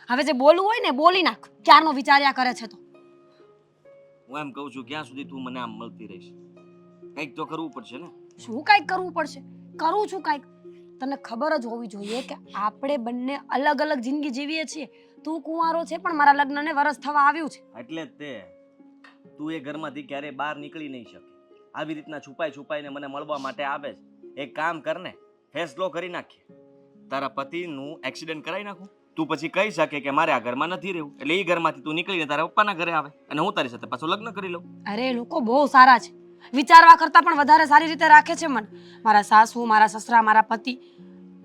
હવે જે બોલવું હોય ને બોલી નાખ. ક્યારનો વિચાર્યા કરે છે તો. હું એમ કહું છું ક્યાં સુધી તું મને આમ મળતી રહીશ? કંઈક તો કરવું પડશે ને. શું કાંઈક કરવું પડશે? કરું છું કાંઈક. તને ખબર જ હોવી જોઈએ કે આપણે બંને અલગ અલગ જિંદગી જીવીએ છીએ. તું કુંવારો છે પણ મારા લગ્નને વરસ થવા આવ્યું છે. એટલે જ તે તું એ ઘરમાંથી ક્યારેય બહાર નીકળી નહીં શકે. આવી રીતના છુપાઈને મને મળવા માટે આવે છે. એક કામ કર ને, ફેસલો કરી નાખીએ. તારા પતિનું એક્સિડન્ટ કરાવી નાખું. તું પછી કહી શકે કે મારે આ ઘરમાં નથી રહેવું, એટલે એ ઘરમાંથી તું નીકળીને તારા પપ્પાના ઘરે આવે અને હું તારી સાથે પાછું લગ્ન કરી લઉં. અરે લોકો બહુ સારા છે. વિચારવા કરતા પણ વધારે સારી રીતે રાખે છે મને. મારા સાસુ, મારા સસરા, મારા પતિ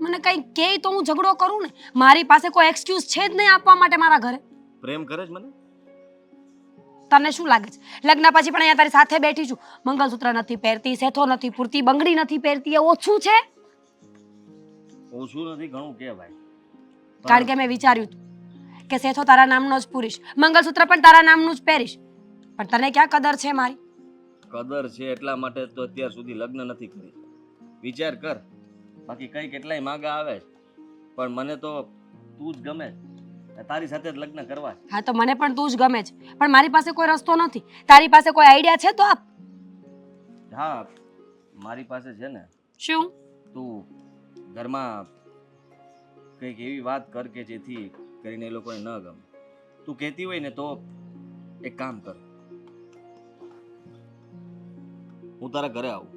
મને કંઈ કહે તો હું ઝઘડો કરું ને. મારી પાસે કોઈ એક્સક્યુઝ છે જ નહીં આપવા માટે મારા ઘરે. પ્રેમ કરે જ મને. તને શું લાગે છે લગ્ન પછી પણ અહીંયા તારી સાથે બેઠી છું, મંગલસૂત્ર નથી પહેરતી, સેથો નથી પૂરતી, બંગડી નથી પહેરતી, એ ઓછું છે? ઓછું નથી, ઘણું કે ભાઈ. કારણ કે મેં વિચાર્યું હતું કે સેથો તારા નામનો જ પૂરીશ, મંગલસૂત્ર પણ તારા નામનું જ પહેરીશ. પણ તને ક્યાં કદર છે મારી? કદર છે એટલા માટે તો અત્યાર સુધી લગ્ન નથી કરી. વિચાર કર, બાકી કઈ કેટલાય માગા આવે છે, પણ મને તો તું જ ગમે છે. તારી સાથે જ લગ્ન કરવા છે. હા તો મને પણ તું જ ગમે છે, પણ મારી પાસે કોઈ રસ્તો નથી. તારી પાસે કોઈ આઈડિયા છે તો આપ. હા, મારી પાસે છે ને. શું? તું ઘરમાં કંઈક એવી વાત કર કે જેથી કરીને એ લોકોને ન ગમે. તું કહેતી હોય ને તો એક કામ કર, હું તારા ઘરે આવું.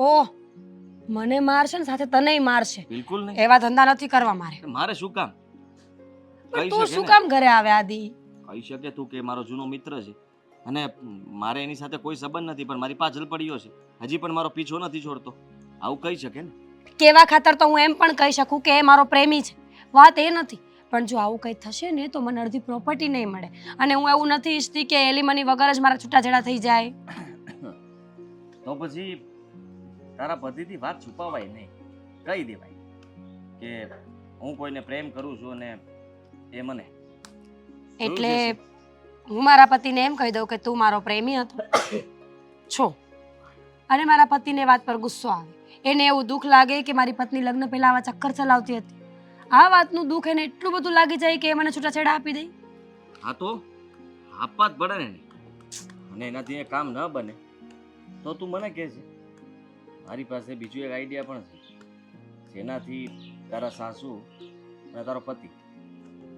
ઓહ, મને મારશે ને સાથે તનેય મારશે. બિલકુલ નહીં. એવા ધંધા નથી કરવા મારે. મારે શું કામ? પણ તું શું કામ ઘરે આવે આદિ? કહી શકે તું કે મારો જૂનો મિત્ર છે અને મારે એની સાથે કોઈ સંબંધ નથી, પણ મારી પાછળ પડ્યો છે, હજી પણ મારો પીછો નથી છોડતો. આવું કહી શકે ને. કેવા ખાતર તો હું એમ પણ કહી શકું કે એ મારો પ્રેમી છે. વાત એ નથી, પણ જો આવું કંઈ થશે ને તો મને અડધી પ્રોપર્ટી નહીં મળે. અને હું એવું નથી ઈચ્છતી કે એલિમની વગર જ મારા છૂટાછેડા થઈ જાય. તો પછી તારા પતિથી વાત છુપાવાય નહીં, કહી દેવાય કે હું કોઈને પ્રેમ કરું છું અને એ મને. એટલે હું મારા પતિને એમ કહી દઉં કે તું મારો પ્રેમી હતો છો, અને મારા પતિને વાત પર ગુસ્સો આવે. એને એવું દુઃખ લાગે કે મારી પત્ની લગ્ન પહેલા આવા ચક્કર ચલાવતી હતી. આ વાતનું દુઃખ એને એટલું બધું લાગી જાય કે એ મને છૂટાછેડા આપી દે. હા તો આપવા જ પડે ને. અને એનાથી એ કામ ન બને તો તું મને કહે છે. મારી પાસે બીજો એક આઈડિયા પણ છે, જેનાથી તારા સાસુ અને તારો પતિ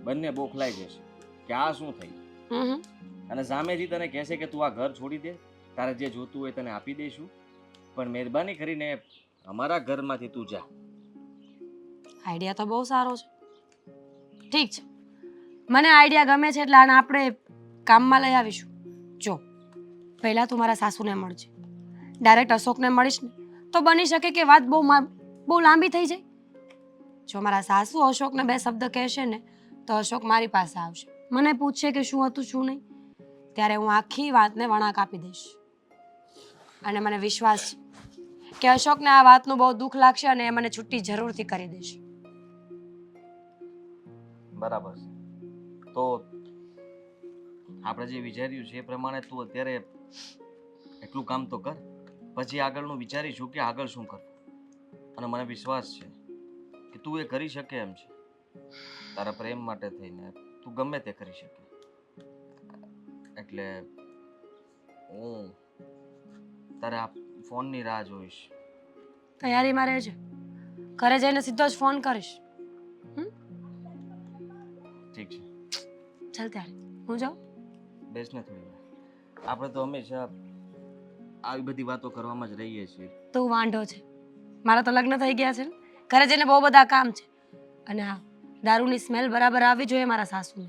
બંને બોખલાઈ જશે કે આ શું થયું. અને સામેથી તને કહેશે કે તું આ ઘર છોડી દે, તારે જે જોતું હોય તને આપી દઈશું, પણ મહેરબાની કરીને અમારા ઘરમાંથી તું જા. આઈડિયા તો બહુ સારો છે. ઠીક છે, મને આઈડિયા ગમે છે, એટલે આને આપણે કામમાં લઈ આવીશું. જો પહેલાં તું મારા સાસુને મળજે. ડાયરેક્ટ અશોકને મળીશ ને તો બની શકે કે વાત બહુ લાંબી થઈ જાય. જો મારા સાસુ અશોકને બે શબ્દ કહેશે ને તો અશોક મારી પાસે આવશે, મને પૂછશે કે શું હતું શું નહીં. ત્યારે હું આખી વાતને વળાંક આપી દઈશ. અને મને વિશ્વાસ છે કે અશોકને આ વાતનું બહુ દુઃખ લાગશે અને એ મને છુટ્ટી જરૂરથી કરી દેશે. બરાબર છે. તો આપણે જે વિચાર્યું છે એ પ્રમાણે તું અત્યારે એટલું કામ તો કર, પછી આગળનું વિચારીશું કે આગળ શું કરવું. અને મને વિશ્વાસ છે કે તું એ કરી શકે એમ છે. તારા પ્રેમ માટે થઈને તું ગમે તે કરી શકે. એટલે હું તારા ફોનની રાહ જોઈશ. તૈયારીમાં રહેજે. ઘરે જઈને સીધો જ ફોન કરીશ. ઠીક છે. ચાલ ત્યારે હું જાઉં. બેસ ને થોડી વાર. આપણે તો હંમેશા આવી બધી વાતો કરવામાં જ રહીએ છીએ. તું વાંઢો છે. મારા તો લગ્ન થઈ ગયા છે ને. ઘરે જઈને બહુ બધા કામ છે. અને હા, દારૂની સ્મેલ બરાબર આવવી જોઈએ મારા સાસુને.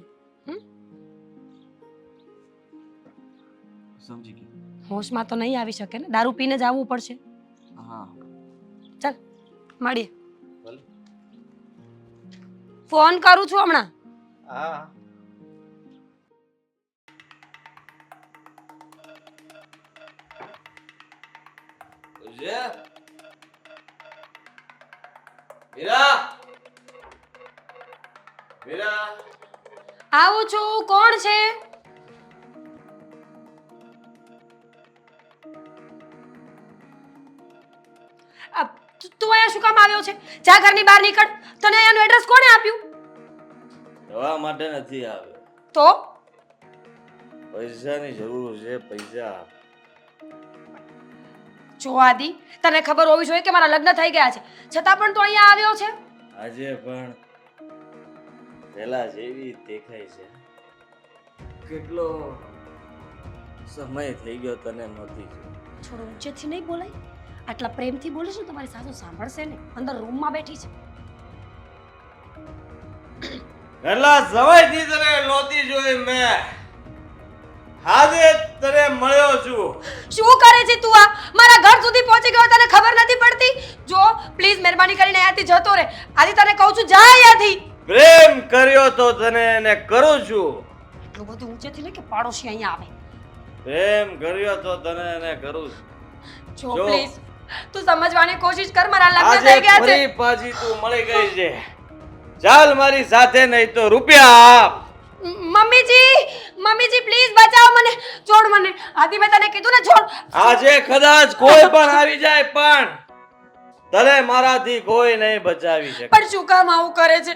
સમજી ગઈ. હોશમાં તો નહીં આવી શકે ને, દારૂ પીને જ આવવું પડશે. હા ચાલ મળીએ. ભલે. ફોન કરું છું હમણાં. હા. આવું છું. કોણ છે? તું અહીંયા શું કામ આવ્યો છે? જા ઘરની બહાર નીકળ. તને અહીંયાનું એડ્રેસ કોણે આપ્યું? દવા માટે નથી આવ્યો, તો પૈસાની જરૂર છે. પૈસા જો આદિ, તને ખબર હોવી જોઈએ કે મારા લગ્ન થઈ ગયા છે, છતાં પણ તું અહીંયા આવ્યો છે. આજે પણ પેલા જેવી દેખાય છે. કેટલો સમય થઈ ગયો તને નહોતી જોઈ. થોડું ઊંચેથી નહીં બોલાય, આટલા પ્રેમથી બોલે છે તમારી સાસુ સાંભળશે ને, અંદર રૂમમાં બેઠી છે. કેટલા સમયથી તને નહોતી જોઈ મેં, આજે તને મળ્યો છું. શું કરે છે તું? આ મારા ઘર સુધી પહોંચી ગયો, તને ખબર નથી પડતી? જો પ્લીઝ મહેરબાની કરીને અહીંયાથી જતો રહે. આદિ તને કહું છું, જા અહીંયાથી. પ્રેમ કર્યો તો તને એને કરું છું. એટલું બધું ઊંચેથી નહીં કે પાડોશી અહીંયા આવે. પ્રેમ કર્યો તો તને એને કરું છું. જો જો. પ્લીઝ તું સમજવાની કોશિશ કર, મારા લગ્ન આજે થઈ ગયા છે. ફરી પાછી તું મળી ગઈ છે. ચાલ મારી સાથે, નહીં તો રૂપિયા આપ. મમ્મીજી પ્લીઝ બચાવ મને, છોડ મને. આદિ મેં તને કીધું ને છોડ. આજે કદાચ કોઈ પણ આવી જાય પણ તને મારાથી કોઈ નહીં બચાવી શકે. પણ શું કામ આવું કરે છે?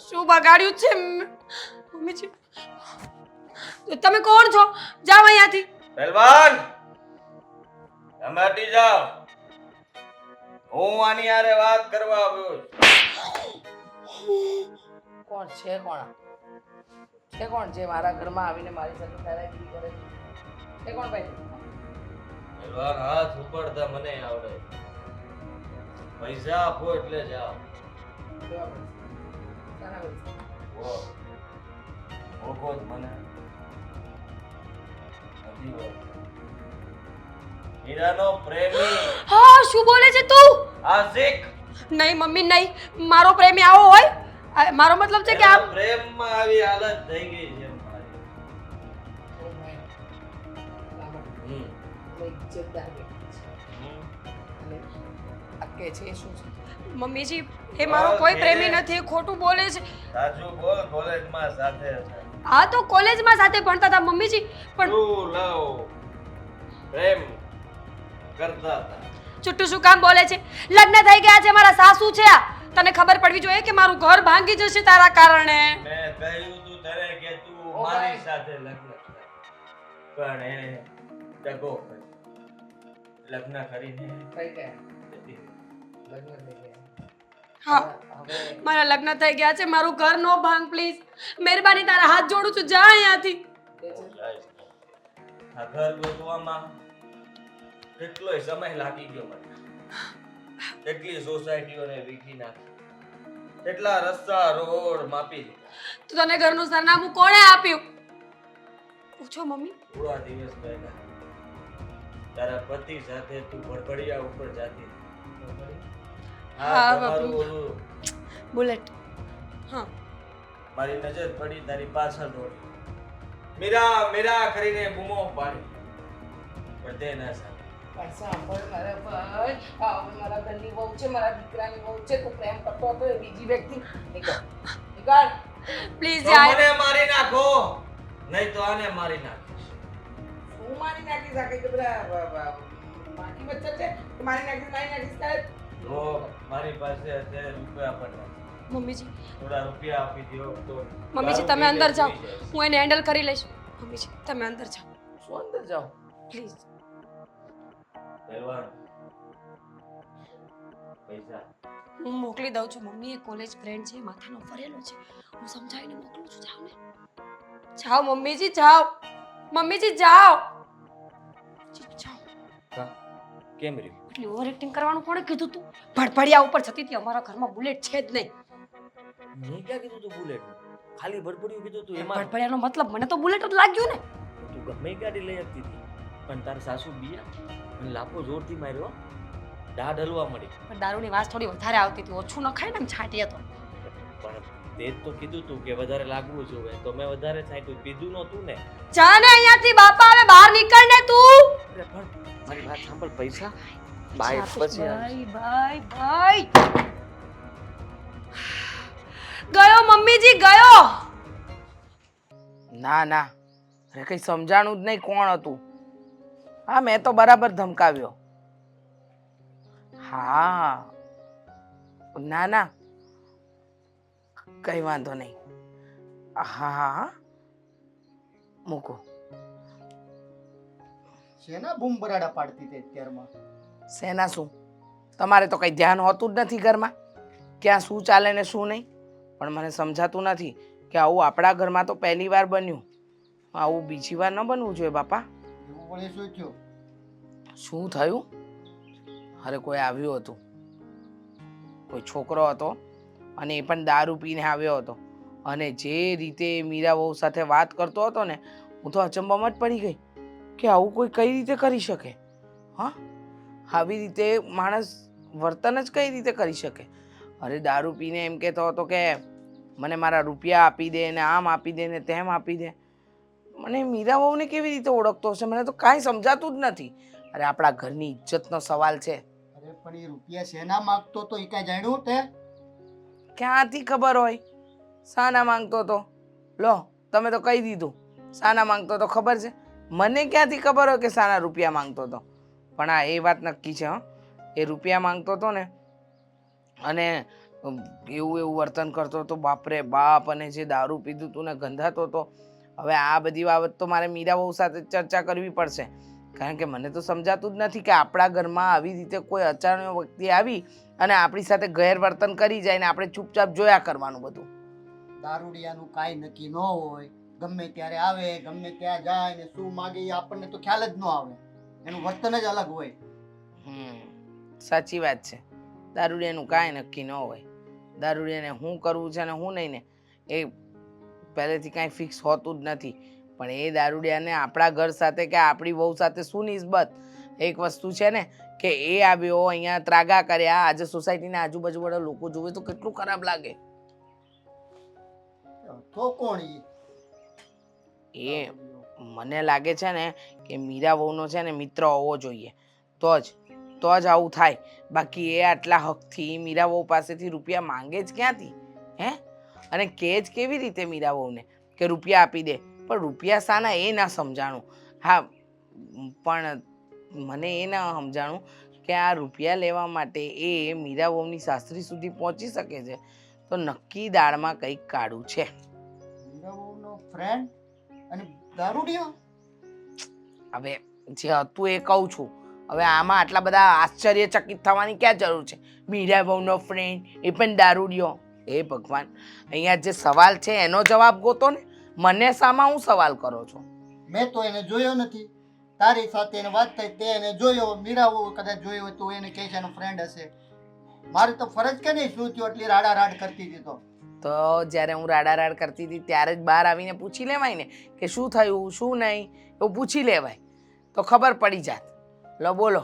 શું બગાડ્યું છે મમ્મીજી? તમે કોણ છો? જાઓ અહીંયાથી. પહેલવાન, તમે હટી જાઓ. હું આની હારે વાત કરવા આવ્યો છું. કોણ છે? કોણ છે મારા ઘરમાં આવીને મારી સાથે દાદાગીરી કરે છે કોણ ભાઈ? પહેલવાન, હાથ ઉપાડતા મને આવડે. પૈસા આપો એટલે જાઓ. ઓ, ઓળખો જ મને નથી ઓળખતો. હીરાનો પ્રેમી હા, શું બોલે છે તું? આશિક. નહીં મમ્મી નહીં, મારો પ્રેમી આવો હોય. મારો મતલબ છે કે આમ એના પ્રેમમાં આવી હાલત થઈ ગઈ છે મારી. હમ. ઇજ્જતદાર વ્યક્તિ છે હમ. અને આ કે છે શું છે? મમ્મીજી, એ મારો કોઈ પ્રેમી નથી, એ ખોટું બોલે છે. સાચું બોલ. કોલેજમાં સાથે હતા. હા તો કોલેજમાં સાથે ભણતા હતા મમ્મીજી, પણ True love. પ્રેમ કરતા હતા. છૂટું શું કામ બોલે છે? લગ્ન થઈ ગયા છે, મારા સાસુ છે આ. તને ખબર પડવી જોઈએ કે મારું ઘર ભાંગી જશે તારા કારણે. મેં કહ્યું તું તને કે તું ઓ મારી ભાઈ. સાથે લગ્ન કર. પણ એને દગો કર્યો. લગ્ન કરીને થઈ ગયા જતી રહી. લગ્ન થઈ ગયા. હા, હવે મારા લગ્ન થઈ ગયા છે, મારું ઘર નો ભાંગ પ્લીઝ. મહેરબાની, તારા હાથ જોડું છું, જા અહીંયાથી. કે છે આ ઘર ગોતવામાં કેટલોય સમય લાગી ગયો મને. કેટલી સોસાયટીઓને વીખી નાખી, કેટલા રસ્તા રોડ માપી દીધા. તો તને ઘરનું સરનામું કોણે આપ્યું? પૂછો મમ્મી. થોડા દિવસ પહેલા તારા પતિ સાથે તું ભડભડિયા ઉપર જાતી હતી. હા, હા, તમારું બાપુ. ઓલું બુલેટ. હા, મારી નજર પડી, તારી પાછળ દોડી. મીરા મીરા કરીને બૂમો પાડી, પણ તે ના સાંભળી. પણ સાંભળ મારા ભાઈ, આ હવે મારા ઘરની વહુ છે, મારા દીકરાની વહુ છે, તું પ્રેમ કરતો હતો એ બીજી વ્યક્તિ. નીકળ. પ્લીઝ તો યાર. મને મારી નાખો, નહીં તો આને મારી નાખીશ. હું મારી નાખીશ આ કઈ તો પેલા માટી વચ્ચે છે તો મારી નાખીશ તારે. તો મારી પાસે અત્યારે રૂપિયા પણ નથી. મમ્મીજી, થોડા રૂપિયા આપી દો તો મમ્મીજી તમે અંદર જાઓ, હું એને હેન્ડલ કરી લઈશ. મમ્મીજી તમે અંદર જાઓ શું અંદર જાઓ? પ્લીઝ. પહેલવાન, પૈસા હું મોકલી દઉં છું મમ્મી, એ કોલેજ ફ્રેન્ડ છે, માથાનો ફરેલો છે, હું સમજાવીને મોકલું છું. જાઓ ને, જાઓ મમ્મીજી, જાઓ. મમ્મીજી જાઓ. જાઓ. કેમ રહ્યું? એટલી ઓવર એક્ટિંગ કરવાનું કોણે કીધું તું? ભડભડિયા ઉપર જતી હતી, અમારા ઘરમાં બુલેટ છે જ નહીં. મેં ક્યાં કીધું તું બુલેટ? ખાલી ભડભડિયું કીધું તું. એમાં ભડભડિયાનો મતલબ મને તો બુલેટ જ લાગ્યું ને. તું ગમે એ ગાડી લઈ શકતી હતી, પણ તારા સાસુ બીયા અને લાપો જોરથી માર્યો. દાઢ હલવા મળી. પણ દારૂની વાસ થોડી વધારે આવતી હતી, ઓછું ન ખાય ને એમ છાંટીએ તો. પણ તે જ તો કીધું તું કે વધારે લાગવું જોઈએ, તો મેં વધારે છાંટ્યું. પીધું નહોતું ને. જા ને અહીંયાથી, બાપા હવે બહાર નીકળ ને તું. અરે પણ મારી વાત સાંભળ. પૈસા બાય પછી બાય બાય બાય. ગયો મમ્મીજી, ગયો. ના ના, અરે કઈ સમજાણું જ નહીં કોણ હતું. હા, મેં તો બરાબર ધમકાવ્યો. હા, ના ના, કઈ વાંધો નહીં. હા હા હા મૂકો. શેના બૂમ બરાડા પાડતી હતી અત્યારમાં? શેના શું? તમારે તો કંઈ ધ્યાન હોતું જ નથી ઘરમાં, ક્યાં શું ચાલે ને શું નહીં. પણ મને સમજાતું નથી કે આવું આપણા ઘરમાં તો પહેલી વાર બન્યું, આવું બીજી વાર ન બનવું જોઈએ બાપા. એવું વળી શું થયું? શું થયું? અરે કોઈ આવ્યું હતું, કોઈ છોકરો હતો અને એ પણ દારૂ પીને આવ્યો હતો. અને જે રીતે મીરા વહુ સાથે વાત કરતો હતો ને, હું તો અચંબામાં જ પડી ગઈ કે આવું કોઈ કઈ રીતે કરી શકે. હા, આવી રીતે માણસ વર્તન જ કઈ રીતે કરી શકે? અરે દારૂ પીને એમ કહેતો હતો કે મને મારા રૂપિયા આપી દે ને આમ આપી દે ને તેમ આપી દે. મને મીરા વહુને કેવી રીતે ઓળખતો હશે? મને તો કાંઈ સમજાતું જ નથી. અરે આપણા ઘરની ઇજ્જતનો સવાલ છે. અરે પણ એ રૂપિયા શેના માગતો તો એ કાંઈ જાણ્યું તે? ક્યાંથી ખબર હોય શાના માંગતો હતો? લો, તમે તો કહી દીધું શાના માંગતો હતો ખબર છે. મને ક્યાંથી ખબર હોય કે શાના રૂપિયા માંગતો હતો? પણ હા, એ વાત નક્કી છે. હં, એ રૂપિયા માંગતો હતો ને, અને એવું એવું વર્તન કરતો હતો, બાપરે બાપ. અને જે દારૂ પીધું હતું ને ગંધાતો હતો. હવે આ બધી બાબત તો મારે મીરા વહુ સાથે ચર્ચા કરવી પડશે, કારણ કે મને તો સમજાતું જ નથી કે આપણા ઘરમાં આવી રીતે કોઈ અચાનક વ્યક્તિ આવી અને આપણી સાથે ગેરવર્તન કરી જાય ને આપણે ચૂપચાપ જોયા કરવાનું બધું. દારૂડિયાનું કાંઈ નક્કી ન હોય, ગમે ત્યારે આવે ગમે ત્યાં જાય ને શું માગે એ આપણને તો ખ્યાલ જ ન આવે. એનું વર્તન જ અલગ હોય. સાચી વાત છે. દારૂડિયાનું કાંઈ નક્કી ન હોય. દારૂડિયાને શું કરવું છે ને શું નહીં ને એ પહેલેથી કાંઈ ફિક્સ હોતું જ નથી. પણ એ દારૂડિયાને આપણા ઘર સાથે કે આપણી વહુ સાથે શું નિસ્બત? એક વસ્તુ છે ને કે એ આવ્યો અહીંયા ત્રાગા કર્યા, આજે સોસાયટીના આજુબાજુવાળા લોકો જોવે તો કેટલું ખરાબ લાગે. તો કોણ ઈ? એ મને લાગે છે ને કે મીરા વહુનો છે ને મિત્ર હોવો જોઈએ, તો જ આવું થાય. બાકી એ આટલા હકથી મીરા વહુ પાસેથી રૂપિયા માંગે જ ક્યાંથી? હે? અને કે જ કેવી રીતે મીરા વહુને કે રૂપિયા આપી દે? પણ રૂપિયા શાના એ ના સમજાણું. હા, પણ મને એ ના સમજાણું કે આ રૂપિયા લેવા માટે એ મીરા વહુની સાસરી સુધી પહોંચી શકે છે, તો નક્કી દાળમાં કંઈક કાળું છે. મીરાબાઈનો ફ્રેન્ડ અને દારૂડિયો? હવે જે હતું એ કહું છું. હવે આમાં આટલા બધા આશ્ચર્યચકિત થવાની ક્યાં જરૂર છે? મીરા વહુનો ફ્રેન્ડ, એ પણ દારૂડિયો. એ ભગવાન, અહીંયા જે સવાલ છે એનો જવાબ ગોતો ને. મને સામાં હું સવાલ કરો છો? મેં તો એને જોયો નથી. તારી સાથે એને વાત થઈ તે એને જોયો. મીરાઓ કદાચ જોયો હોય તો એને કહે છે એનો ફ્રેન્ડ હશે. મારી તો ફરજ કે નહીં શું થયું એટલી રાડ કરતી હતી તો જ્યારે હું રાડ કરતી હતી ત્યારે જ બહાર આવીને પૂછી લેવાય ને કે શું થયું શું નહીં. એવું પૂછી લેવાય તો ખબર પડી જાત. લો બોલો,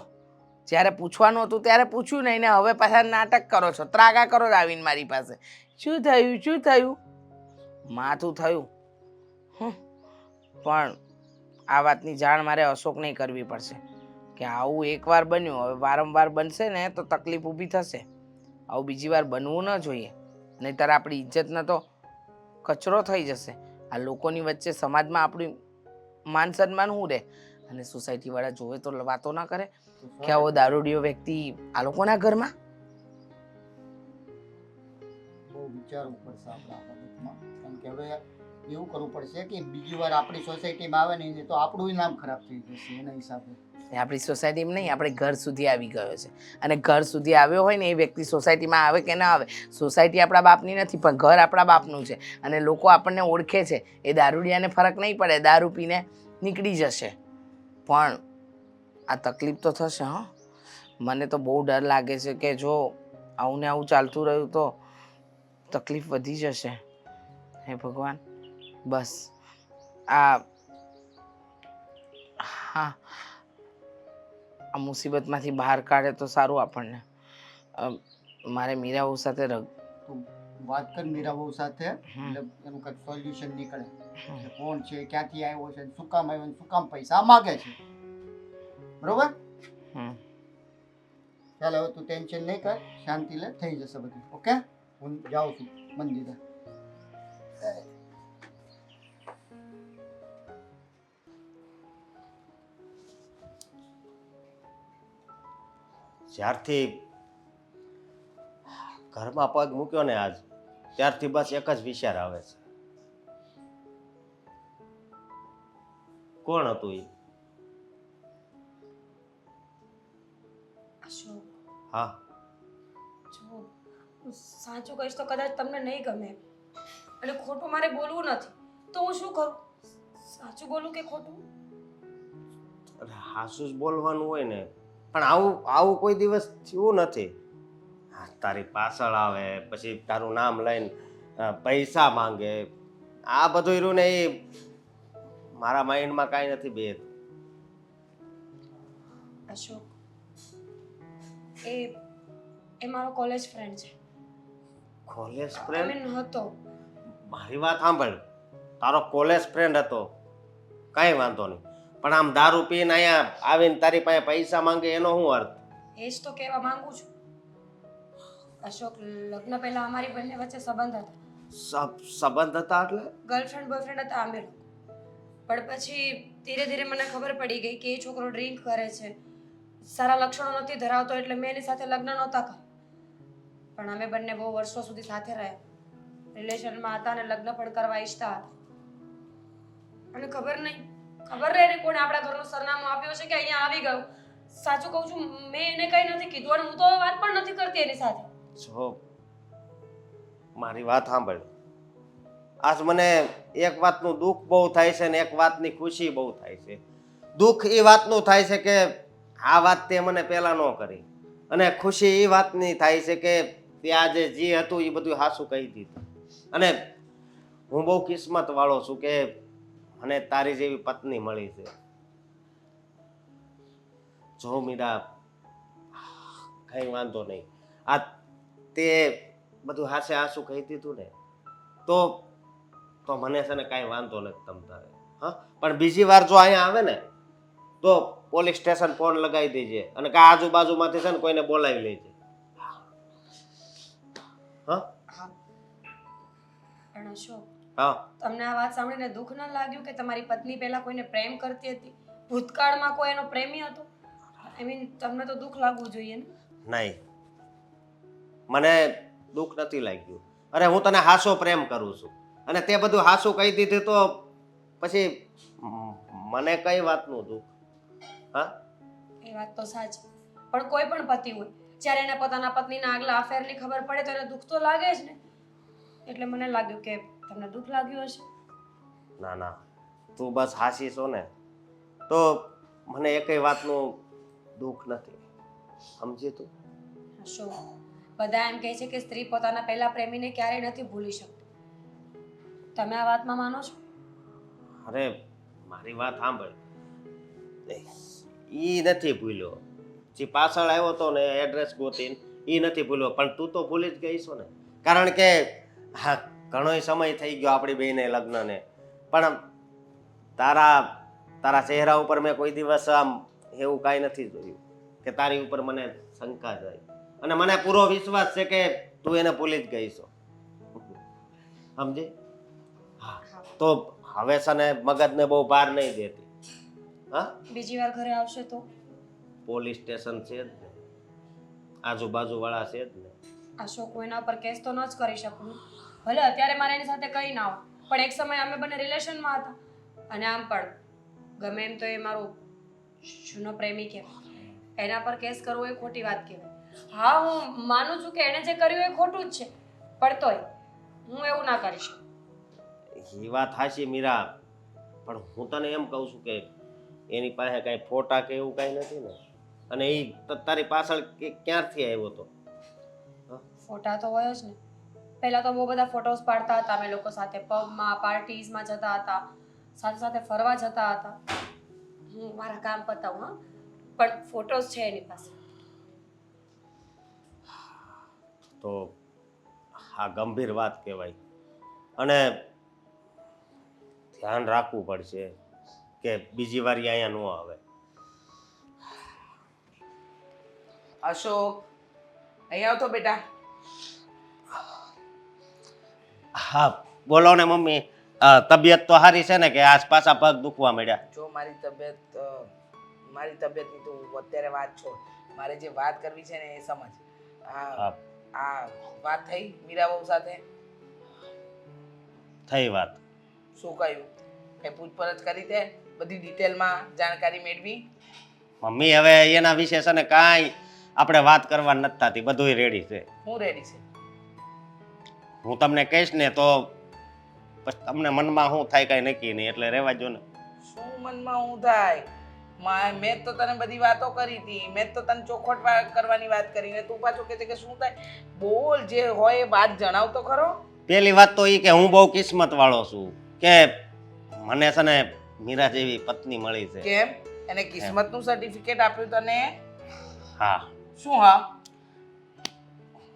જ્યારે પૂછવાનું હતું ત્યારે પૂછ્યું નહીં ને હવે પાછા નાટક કરો છો, ત્રાગા કરો છો આવીને મારી પાસે. શું થયું શું થયું? માથું થયું. પણ આ વાતની જાણ મારે અશોકને કરવી પડશે કે આવું એકવાર બન્યું, હવે વારંવાર બનશે ને તો તકલીફ ઊભી થશે. આવું બીજી વાર બનવું ન જોઈએ, નહીંતર આપણી ઇજ્જતનો તો કચરો થઈ જશે. આ લોકોની વચ્ચે સમાજમાં આપણી માન સન્માન શું રહે? અને સોસાયટીવાળા જોવે તો વાતો ના કરે કે આવો દારૂડિયો વ્યક્તિ આ લોકોના ઘરમાં. બહુ વિચારવું પડશે આપણે આ બાબતમાં. કારણ કે હવે એવું કરવું પડશે કે બીજી વાર આપણી સોસાયટીમાં આવે ને તો આપણું નામ ખરાબ થઈ જશે એના હિસાબે. આપણી સોસાયટીમાં નહીં, આપણે ઘર સુધી આવી ગયો છે. અને ઘર સુધી આવ્યો હોય ને એ વ્યક્તિ સોસાયટીમાં આવે કે ના આવે, સોસાયટી આપણા બાપની નથી પણ ઘર આપણા બાપનું છે. અને લોકો આપણને ઓળખે છે. એ દારૂડિયાને ફરક નહીં પડે, દારૂ પીને નીકળી જશે. પણ આ તકલીફ તો થશે. હા, મને તો બહુ ડર લાગે છે કે જો આવું ને આવું ચાલતું રહ્યું તો તકલીફ વધી જશે. હે ભગવાન, બસ આ મુસીબતમાંથી બહાર કાઢે તો સારું આપણને. મારે મીરા વહુ સાથે તું વાત કર મીરાબાઈ સાથે, એટલે એનું કંઈક સોલ્યુશન નીકળે. કોણ છે, ક્યાંથી આવ્યો છે, શું કામ આવ્યો, શું કામ પૈસા માગે છે. બરોબર? ચાલ હવે તું ટેન્શન નહીં કર, શાંતિ લે, થઈ જશે બધું. ઓકે? હું જાઉં છું મંદિરે. જ્યારથી ઘરમાં પગ મૂક્યો ને આજ ત્યારથી બસ એક જ વિચાર આવે છે કોણ હતું એ? અશોક, હા, જો હું સાચું કહીશ તો કદાચ તમને નહીં ગમે અને ખોટું મારે બોલવું નથી તો હું શું કરું? સાચું બોલું કે ખોટું? અરે હાસું જ બોલવાનું હોય ને, પણ આવું આવું કોઈ દિવસ થયું નથી. હા, તારી પાછળ આવે, પછી તારું નામ લઈને પૈસા માંગે, આ બધું રહ્યું ને એ મારા માઇન્ડમાં કાંઈ નથી બેત. અશોક, એ એ મારો કોલેજ ફ્રેન્ડ છે. College I friend? mean હતો. મારી વાત સાંભળ, તારો કોલેજ ફ્રેન્ડ હતો, કાંઈ વાંધો નહીં, પણ આમ દારૂ પીને અહીંયા આવીને તારી પાસે પૈસા માંગે એનો શું અર્થ? એ જ તો કહેવા માંગુ છું. અશોક, લગ્ન પહેલા અમારી બંને વચ્ચે સંબંધ હતા. સંબંધ હતા એટલે? ગર્લફ્રેન્ડ બોયફ્રેન્ડ હતા અમે લોકો. પણ પછી ધીરે ધીરે મને ખબર પડી ગઈ કે એ છોકરો ડ્રિંક કરે છે, સારા લક્ષણો નથી ધરાવતો, એટલે મેં એની સાથે લગ્ન નહોતા કર્યા. પણ અમે બંને બહુ વર્ષો સુધી સાથે રહ્યા, રિલેશનમાં હતા અને લગ્ન પણ કરવા ઈચ્છતા હતા. અને ખબર નહીં એને કોણે આપણા ઘરનું સરનામું આપ્યું છે કે અહીંયા આવી ગયું. સાચું કહું છું, મેં એને કંઈ નથી કીધું અને હું તો વાત પણ નથી કરતી એની સાથે. જો મારી વાત સાંભળ, આજ મને એક વાતનું દુઃખ બહુ થાય છે ને એક વાતની ખુશી બહુ થાય છે. દુઃખ એ વાતનું થાય છે કે આ વાત તે મને પહેલા ન કરી, અને ખુશી એ વાતની થાય છે કે ત્યાં જે હતું એ બધું હાસું કહી દીધું. અને હું બહુ કિસ્મત વાળો છું કે મને તારી જેવી પત્ની મળી છે. જો મીરા, કઈ વાંધો નહીં, આ તે બધું હાસે હાસું કહી દીધું ને તો મને છે ને કાંઈ વાંધો નથી તમ તારે. હા, પણ બીજી વાર જો અહીંયા આવે ને તો પોલીસ સ્ટેશન ફોન લગાવી દેજે અને કાં આજુબાજુમાંથી છે ને કોઈને બોલાવી લેજે. હા હા, પણ અશોક, હા, તમને આ વાત સાંભળીને દુઃખ ન લાગ્યું કે તમારી પત્ની પહેલા કોઈને પ્રેમ કરતી હતી, ભૂતકાળમાં કોઈ એનો પ્રેમી હતો? આઈ મીન તમને તો દુઃખ લાગવું જોઈએ ને? નહીં, મને દુઃખ નથી લાગ્યું. અરે હું તને હાસો પ્રેમ કરું છું અને તે બધું હાસું કહી દીધું તો પછી મને કઈ વાતનું દુઃખ? હા, એ વાત તો સાચી, પણ કોઈ પણ પતિ હોય જ્યારે એને પોતાના પત્નીના આગલા અફેરની ખબર પડે તો એને દુઃખ તો લાગે જ ને. એટલે મને લાગ્યું કે તમને દુઃખ લાગ્યું હશે. ના ના, તું બસ હાસી છો ને તો મને એકય વાતનું દુઃખ નથી, સમજી તું? અશોક, બધા એમ કહે છે કે સ્ત્રી પોતાના પહેલા પ્રેમીને ક્યારેય નથી ભૂલી શકતી. તમે આ વાતમાં માનો છો? અરે મારી વાત સાંભળ, ઈ નથી ભૂલ્યો, જે પાછળ આવ્યો હતો ને એડ્રેસ ગોતીને ઈ નથી ભૂલ્યો, પણ તું તો ભૂલી જ ગઈ છો ને. કારણ કે હા, ઘણોય સમય થઈ ગયો આપણી બેને લગ્નને, પણ તારા ચહેરા ઉપર મેં કોઈ દિવસ આમ એવું કાંઈ નથી જોયું કે તારી ઉપર મને શંકા જાય. અને મને પૂરો વિશ્વાસ છે કે તું એને ભૂલી જ ગઈ છો, સમજી? હા, તો હવે છે ને મગજને બહુ ભાર નહીં દેતી. હા, બીજી વાર ઘરે આવશે તો? પોલીસ સ્ટેશન છે જ ને, આજુબાજુ વાળા છે જ ને. અશોક, હું એના પર કેસ તો ન જ કરી શકું. ભલે અત્યારે મારે એની સાથે કંઈ ના હોય, પણ એક સમય અમે બંને રિલેશનમાં હતા. અને આમ પણ ગમે એમ તો એ મારો જૂનો પ્રેમી કહેવાય. એના પર કેસ કરવો એ ખોટી વાત કહેવાય. હા, હું માનું છું કે એણે જે કર્યું એ ખોટું જ છે, પણ તોય હું એવું ના કરી શકું. એ વાત હાચી મીરા, પણ હું તને એમ કહું છું કે એની પાસે કાંઈ ફોટા કે એવું કાંઈ નથી ને, અને એ તારી પાછળ ક્યારથી આવ્યો હતો? ફોટા તો હોય જ ને. પહેલા તો બહુ બધા ફોટોસ પાડતા હતા અમે લોકો સાથે, પબમાં પાર્ટીઝમાં જતા હતા, સાથે સાથે ફરવા જતા હતા. હું મારા કામ પતાવું, હા, પણ ફોટોસ છે એની પાસે. તો આ ગંભીર વાત કહેવાય, અને ધ્યાન રાખવું પડશે કે બીજી વાર ઈ અહીંયા ન આવે. અશોક, અહીંયા આવતો બેટા. હા બોલો ને મમ્મી, તબિયત તો સારી છે ને કે આસપાસા પગ દુખવા મળ્યા? જો મારી તબિયતની તું અત્યારે વાત છોડ, મારે જે વાત કરવી છે ને એ સમજ. આ વાત થઈ મીરા બહુ સાથે? થઈ વાત. શું કહ્યું? કઈ પૂછપરછ કરી તે? બધી ડિટેલમાં જાણકારી મેળવી? મમ્મી હવે એના વિશે છે ને કાંઈ આપણે વાત કરવા નથી થતી, બધુંય રેડી છે. હું રેડી છે. હું તમને કહીશ ને તો પછી તમને મનમાં શું થાય કાંઈ નક્કી નહીં, એટલે રહેવા જો ને. શું મનમાં હું થાય? મેં તો તને બધી વાતો કરી હતી, મેં તો તને ચોખવટ કરવાની વાત કરી ને તું પાછું કહે છે કે શું થાય? બોલ, જે હોય એ વાત જણાવ તો ખરો. પહેલી વાત તો એ કે હું બહુ કિસ્મત વાળો છું કે મને છે ને મીરા જેવી પત્ની મળી છે. કેમ? એને કિસ્મતનું સર્ટિફિકેટ આપ્યું તને? હા. શું? હા,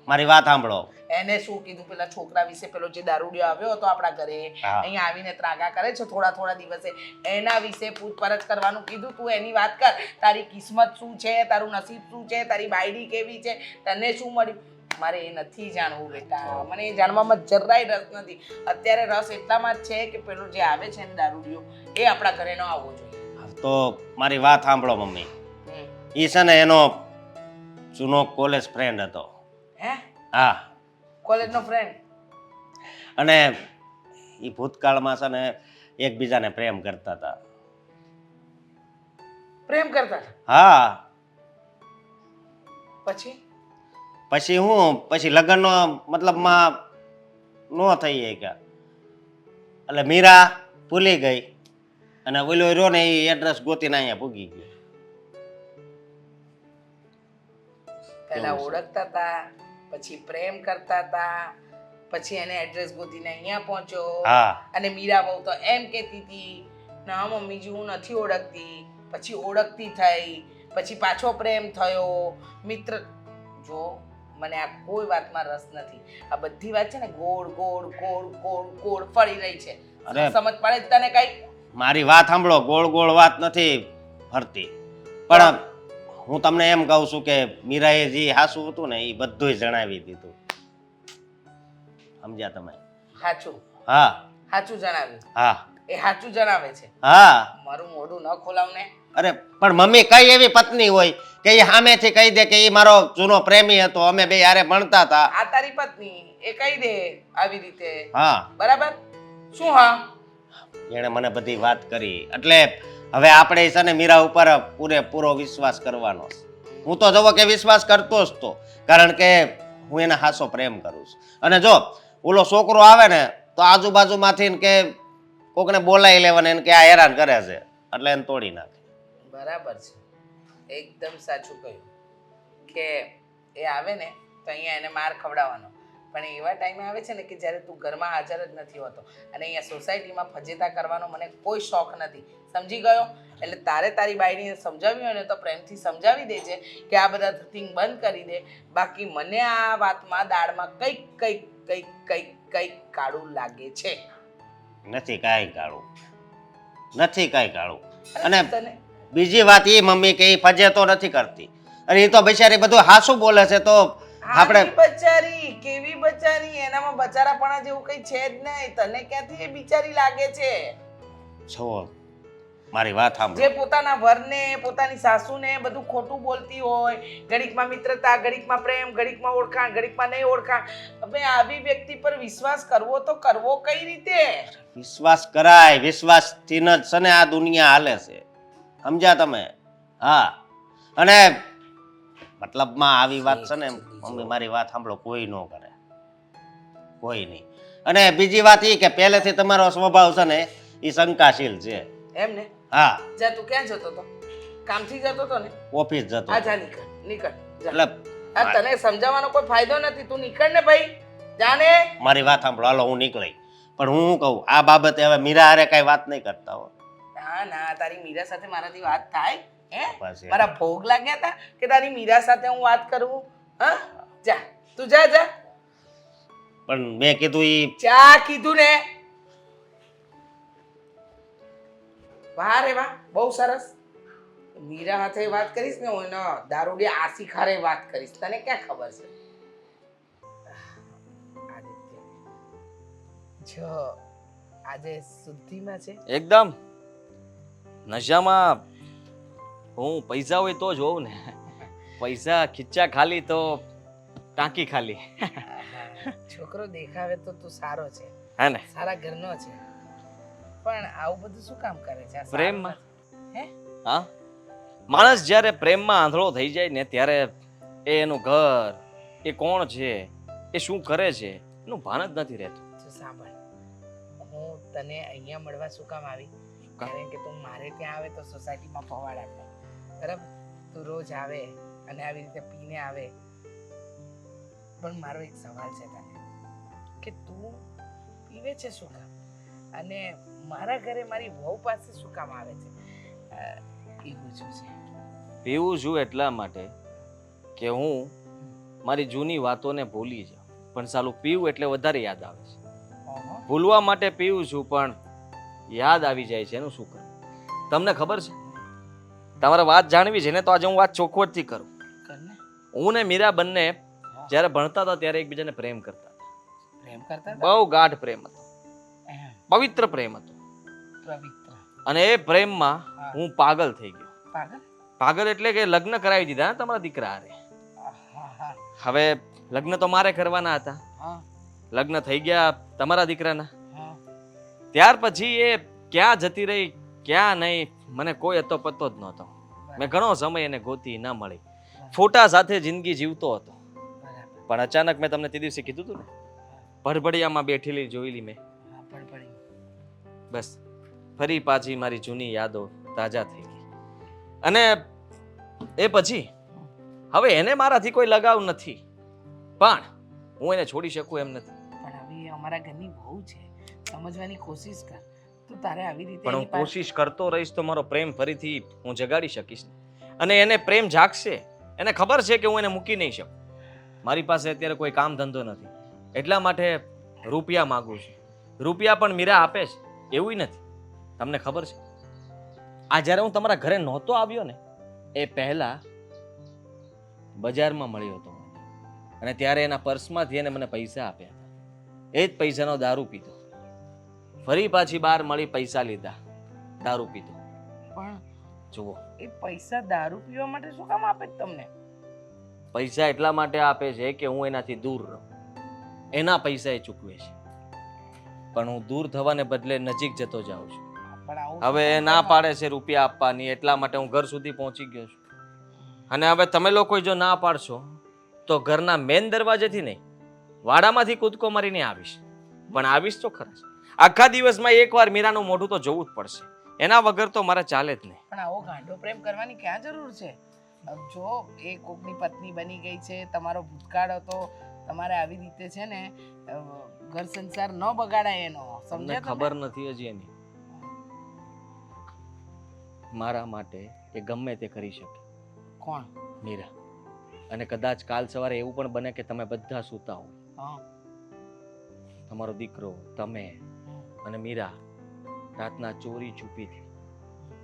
મારી વાત સાંભળો. એને શું કીધું પેલા છોકરા વિશે? પેલો જે દારૂડિયો આવ્યો હતો આપણા ઘરે, હા. અહીંયા આવીને ત્રાગા કરે છે થોડા દિવસે, એના વિશે પૂછપરછ કરવાનું કીધું. તું એની વાત કર. તારી કિસ્મત શું છે, તારું નસીબ શું છે, તારી બાયડી કેવી છે, તને શું મળ્યું? મારે એ નથી જાણવું બેટા, મને એ જાણવામાં જરાય રસ નથી. અત્યારે રસ એટલામાં જ છે કે પેલો જે આવે છે ને દારૂડિયો, એ આપણા ઘરે ન આવવો જોઈએ. તો મારી વાત સાંભળો મમ્મી. એ છે ને એનો જૂનો કોલેજ ફ્રેન્ડ હતો. હે? હા. કોલેજનો ફ્રેન્ડ? અને એ ભૂતકાળમાં છે ને એકબીજાને પ્રેમ કરતા હતા. પ્રેમ કરતા? હા. પછી હું પછી લગ્નનો મતલબમાં નો થઈ ગયા. એટલે મીરા ભૂલી ગઈ અને ઓલો રહ્યો ને એ એડ્રેસ ગોતીને અહીંયા પૂગી ગયો. પહેલા ઓળખતા હતા, પછી પ્રેમ કરતા હતા, પછી એને એડ્રેસ ગોતીને અહીંયા પહોંચ્યો. હા. અને મીરા બહુ તો એમ કહેતી હતી, ના મમ્મીજી હું નથી ઓળખતી. પછી ઓળખતી થઈ, પછી પાછો પ્રેમ થયો. મિત્ર, જો મને આ કોઈ વાતમાં રસ નથી. આ બધી વાત છે ને ગોળ ગોળ ગોળ ગોળ ગોળ ફરી રહી છે. અરે, સમજ પડે છે તને કઈ? મારી વાત સાંભળો, ગોળ ગોળ વાત નથી ફરતી. પણ હું તમને એમ કહું છું કે મીરાએ જે હાસું હતું ને એ બધું જણાવી દીધું. સમજ્યા તમે? સાચું? હા. સાચું જણાવ્યું? હા. એ સાચું જણાવે છે? હા. મારું મોઢું ન ખોલાવ ને. અરે પણ મમ્મી, કઈ એવી પત્ની હોય કે એ સામેથી કહી દે કે એ મારો જૂનો પ્રેમી હતો, અમે બે હારે ભણતા હતા? આ તારી પત્ની એ કહી દે આવી રીતે? હા. બરાબર. શું? હા. એણે મને બધી વાત કરી, એટલે હવે આપણે છે ને મીરા ઉપર પૂરેપૂરો વિશ્વાસ કરવાનો. હું તો જવો કે વિશ્વાસ કરતો જ તો, કારણ કે હું એને હાસો પ્રેમ કરું છું. અને જો ઓલો છોકરો આવે ને તો આજુબાજુમાંથી કે કોકને બોલાવી લેવાને એને કે આ હેરાન કરે છે, એટલે એને તોડી નાખે. બરાબર છે, એકદમ સાચું કહ્યું કે એ આવે ને તો અહીંયા એને માર ખવડાવવાનો. પણ એવા ટાઈમે આવે છે ને કે જ્યારે તું ઘરમાં હાજર જ નથી હોતો, અને અહીંયા સોસાયટીમાં ફજેતા કરવાનો મને કોઈ શોખ નથી. સમજી ગયો? એટલે તારે તારી બાયડીને સમજાવી હોય ને તો પ્રેમથી સમજાવી દેજે કે આ બધા થિંગ બંધ કરી દે. બાકી મને આ વાતમાં દાળમાં કંઈક કંઈક કંઈક કંઈક કંઈક કાળું લાગે છે. નથી કાંઈ કાળું, નથી કાંઈ કાળું. અને તને બીજી વાત એ મમ્મી કે એ ફજેતો નથી કરતી, અને એ તો બિચારી બધું હાસું બોલે છે. તો આપણે બચારી કેવી બચારી? એનામાં બચારાપણા જેવું કઈ છે જ નહીં. તને ક્યાંથી એ બિચારી લાગે છે? છો મારી વાત સાંભળો. જે પોતાના વરને, પોતાની સાસુને બધું ખોટું બોલતી હોય, ઘડીકમાં મિત્રતા, ઘડીકમાં પ્રેમ, ઘડીકમાં ઓળખાણ, ઘડીકમાં નહીં ઓળખાણ. હવે આવી વ્યક્તિ પર વિશ્વાસ કરવો તો કરવો કઈ રીતે? વિશ્વાસ કરાય, વિશ્વાસથી જ છે ને આ દુનિયા હાલે છે. સમજ્યા તમે? હા. અને મતલબમાં આવી વાત છે ને મમ્મી, મારી વાત સાંભળો, કોઈ ન કરે, કોઈ નહીં. અને બીજી વાત એ કે પહેલેથી તમારો સ્વભાવ છે ને એ શંકાશીલ છે. એમ ને? હા. જા, તું ક્યાં જતો હતો? કામથી જતો હતો ને? ઓફિસ જતો. આ જા, નીકળ નીકળ જા. એટલે આ તને સમજાવવાનો કોઈ ફાયદો નથી. તું નીકળ ને ભાઈ, જાને. મારી વાત સાંભળો, હાલો હું નીકળી. પણ હું શું કહું, આ બાબતે હવે મીરા હારે કઈ વાત નહીં કરતા હો. ના ના, તારી મીરા સાથે મારાથી વાત થાય? હે? પછી મારા ભોગ લાગ્યા હતા કે તારી મીરા સાથે હું વાત કરું? હા, જા, તું જા જા. પણ મેં કીધું ઈ ચા કીધું ને. વાહ રે વાહ, બહુ સરસ. મીરા સાથે વાત કરીશ ને, હું એનો દારૂડિયા આસી ખારે વાત કરીશ. તને ક્યાં ખબર છે? આદિત્ય, જો આજે શુદ્ધિમાં છે. એકદમ નશામાં. હું પૈસા હોય તો જ હોઉં ને. પૈસા ખીચ્યા ખાલી તો ટાંકી ખાલી. છોકરો દેખાવે તો તું સારો છે, હે ને? સારા ઘરનો છે, પણ આવું બધું શું કામ કરે છે? આ સારું પ્રેમમાં. નથી. હે? હા, માણસ જ્યારે પ્રેમમાં આંધળો થઈ જાય ને ત્યારે એ એનું ઘર, એ કોણ છે, એ શું કરે છે એનું ભાન જ નથી રહેતું. તો સાંભળ, હું તને અહીંયા મળવા શું કામ આવી? કામ? કારણ કે તું મારે ત્યાં આવે તો સોસાયટીમાં પવાડ આપે, બરાબર? તું રોજ આવે અને આવી રીતે પીને આવે. પણ મારો એક સવાલ છે તને કે તું પીવે છે શું કામ? અને મારા ઘરે મારી વહુ પાસે શું કામ આવે છે? એવું શું છે? પીવું છું એટલા માટે કે હું મારી જૂની વાતોને ભૂલી જાઉં, પણ સાલું પીવું એટલે વધારે યાદ આવે છે. ઓહો, ભૂલવા માટે પીવું છું પણ યાદ આવી જાય છે, એનું શું કરું? તમને ખબર છે, તમારે વાત જાણવી છે ને તો આજે હું વાત ચોખવટથી કરું. કરને. હું ને મીરા બંને જ્યારે ભણતા હતા ત્યારે એકબીજાને પ્રેમ કરતા હતા. પ્રેમ કરતા હતા? બહુ ગાઢ પ્રેમ હતો, એમ, પવિત્ર પ્રેમ હતો. પવિત્ર. અને એ પ્રેમમાં હા. હું પાગલ થઈ ગયો. પાગલ? પાગલ એટલે કે લગ્ન કરાવી દીધા ને તમારા દીકરા હારે. હા હા હવે લગ્ન તો મારે કરવાના હતા, હા લગ્ન થઈ ગયા તમારા દીકરાના. હા. ત્યાર પછી એ ક્યાં જતી રહી ક્યાં નહીં મને કોઈ અતો પતો જ નહોતો. મેં ઘણો સમય એને ગોતી ન મળી, ફોટા સાથે જિંદગી જીવતો હતો. બરાબર. પણ અચાનક મેં તમને તે દિવસે કીધું હતું ને, ભડભડિયામાં બેઠેલી જોયેલી મેં, હા, પડી. બસ ફરી પાછી મારી જૂની યાદો તાજા થઈ ગઈ. અને એ પછી હવે એને મારાથી કોઈ લગાવ નથી, પણ હું એને છોડી શકું એમ નથી. પણ હવે અમારા ઘરની વહુ છે, સમજવાની કોશિશ કર. તું તારે આવી રીતે પણ હું એની પાસે- કોશિશ કરતો રહીશ તો મારો પ્રેમ ફરીથી હું જગાડી શકીશ ને. અને એને પ્રેમ જાગશે, એને ખબર છે કે હું એને મૂકી નહીં શકું. મારી પાસે અત્યારે કોઈ કામ ધંધો નથી, એટલા માટે રૂપિયા માંગુ છું. રૂપિયા પણ મીરા આપે છે એવું નથી. તમને ખબર છે, આ જ્યારે હું તમારા ઘરે નહોતો આવ્યો ને એ પહેલા બજારમાં મળ્યો હતો મને. અને ત્યારે એના પર્સમાંથી એને મને પૈસા આપ્યા હતા. એ જ પૈસાનો દારૂ પીતો, ફરી પાછી બહાર મળી પૈસા લીધા, દારૂ પીતો. પણ જુઓ, એ પૈસા દારૂ પીવા માટે શું કામ આપે છે તમને? પૈસા એટલા માટે આપે છે કે હું એનાથી દૂર રહું, એના પૈસા એ ચૂકવે છે. પણ હું દૂર થવાને બદલે નજીક જતો જાઉં છું. પણ આવું હવે એ ના પાડે છે રૂપિયા આપવાની, એટલા માટે હું ઘર સુધી પહોંચી ગયો છું. અને હવે તમે લોકો જો ના પાડશો તો ઘરના મેન દરવાજેથી નહીં, વાડામાંથી કૂદકો મારીને આવીશ. પણ આવીશ તો ખરા જ. આખા દિવસમાં એકવાર મીરાનું મોઢું તો જોવું જ પડશે, એના વગર તો મારે ચાલે જ નહીં. પણ આવો ગાંડો પ્રેમ કરવાની ક્યાં જરૂર છે? જો એ કોકની પત્ની બની ગઈ છે, તમારો ભૂતકાળ હતો, તમારે આવી રીતે છે ને ઘર સંસાર ન બગાડાય એનો. તમને સમજ્યા તમે? ખબર નથી હજી એની. મારા માટે એ ગમે તે કરી શકે, કોણ? મીરા. અને કદાચ કાલ સવારે એવું પણ બને કે તમે બધા સૂતા હો, હા. તમારો દીકરો, તમે અને મીરા રાતના ચોરી છુપીથી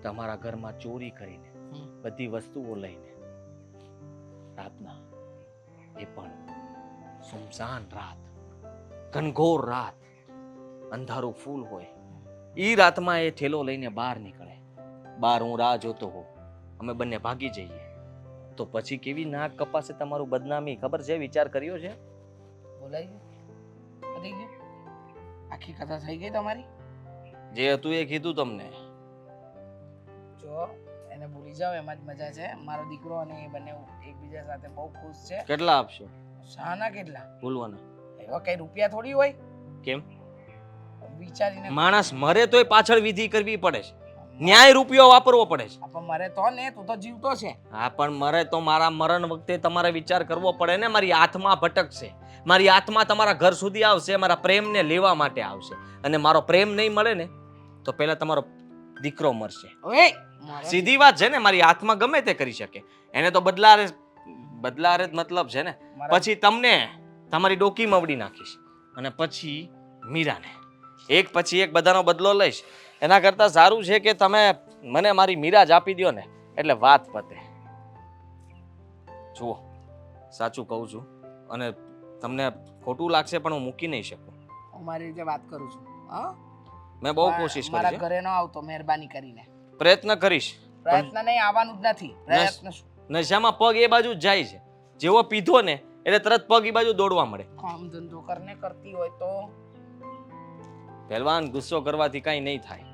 તમારા ઘરમાં ચોરી કરીને બધી વસ્તુઓ લઈને રાતના, એ પણ સુમસાન રાત, ઘનઘોર રાત, અંધારું ફૂલ હોય, ઈ રાતમાં એ થેલો લઈને બહાર નીકળે. બહાર હું રાહ જોતો હોઉં, અમે બંને ભાગી જઈએ, તો પછી કેવી નાક કપાશે તમારું બદનામી ખબર છે? વિચાર કર્યો છે? બોલાઈ ગયું? પતી ગયું? આખી કથા થઈ ગઈ તમારી? જે હતું એ કીધું તમને. જો એને ભૂલી જાઓ એમાં જ મજા છે. મારો દીકરો અને એ બંને એકબીજા સાથે બહુ ખુશ છે. કેટલા આપશો? શાના કેટલા? ભૂલવાના. એવા કઈ રૂપિયા થોડી હોય. કેમ? વિચારીને માણસ મરે તોય પાછળ વિધિ કરવી પડે છે, ન્યાય રૂપિયો વાપરવો પડે છે. પણ મરે તો ને, તું તો જીવતો છે. હા, પણ મરે તો મારા મરણ વખતે તમારે વિચાર કરવો પડે ને. મારી આત્મા ભટકશે, મારી આત્મા તમારા ઘર સુધી આવશે, મારા પ્રેમને લેવા માટે આવશે. અને મારો પ્રેમ નહીં મળે ને તો પહેલા તમારો દીકરો મરશે. ઓય મારો સીધી વાત છે ને. મારી આત્મા ગમે તે કરી શકે, એને તો બદલારે જ મતલબ છે ને. મારા- પછી તમને તમારી ડોકી મવડી નાખીશ, અને પછી મીરાને એક પછી એક બધાનો બદલો લઈશ. એના કરતાં સારું છે કે તમે મને મારી મીરા જ આપી દો ને, એટલે વાત પતે. જુઓ, સાચું કહું છું, અને તમને ખોટું લાગશે પણ હું મૂકી નહીં શકું. હું મારી રીતે વાત કરું છું. હા, મેં બહુ કોશિશ કરી મારા છે, ઘરે ન આવતો મહેરબાની કરીને. પ્રયત્ન કરીશ. પ્રયત્ન નહીં, આવવાનું જ નથી. પ્રયત્ન શું? નશામાં પગ એ બાજુ જ જાય છે. જેવો પીધો ને એટલે તરત પગ એ બાજુ દોડવા મળે. કામ ધંધો કરને કરતી હોય તો પહેલવાન, ગુસ્સો કરવાથી કાંઈ નહીં થાય.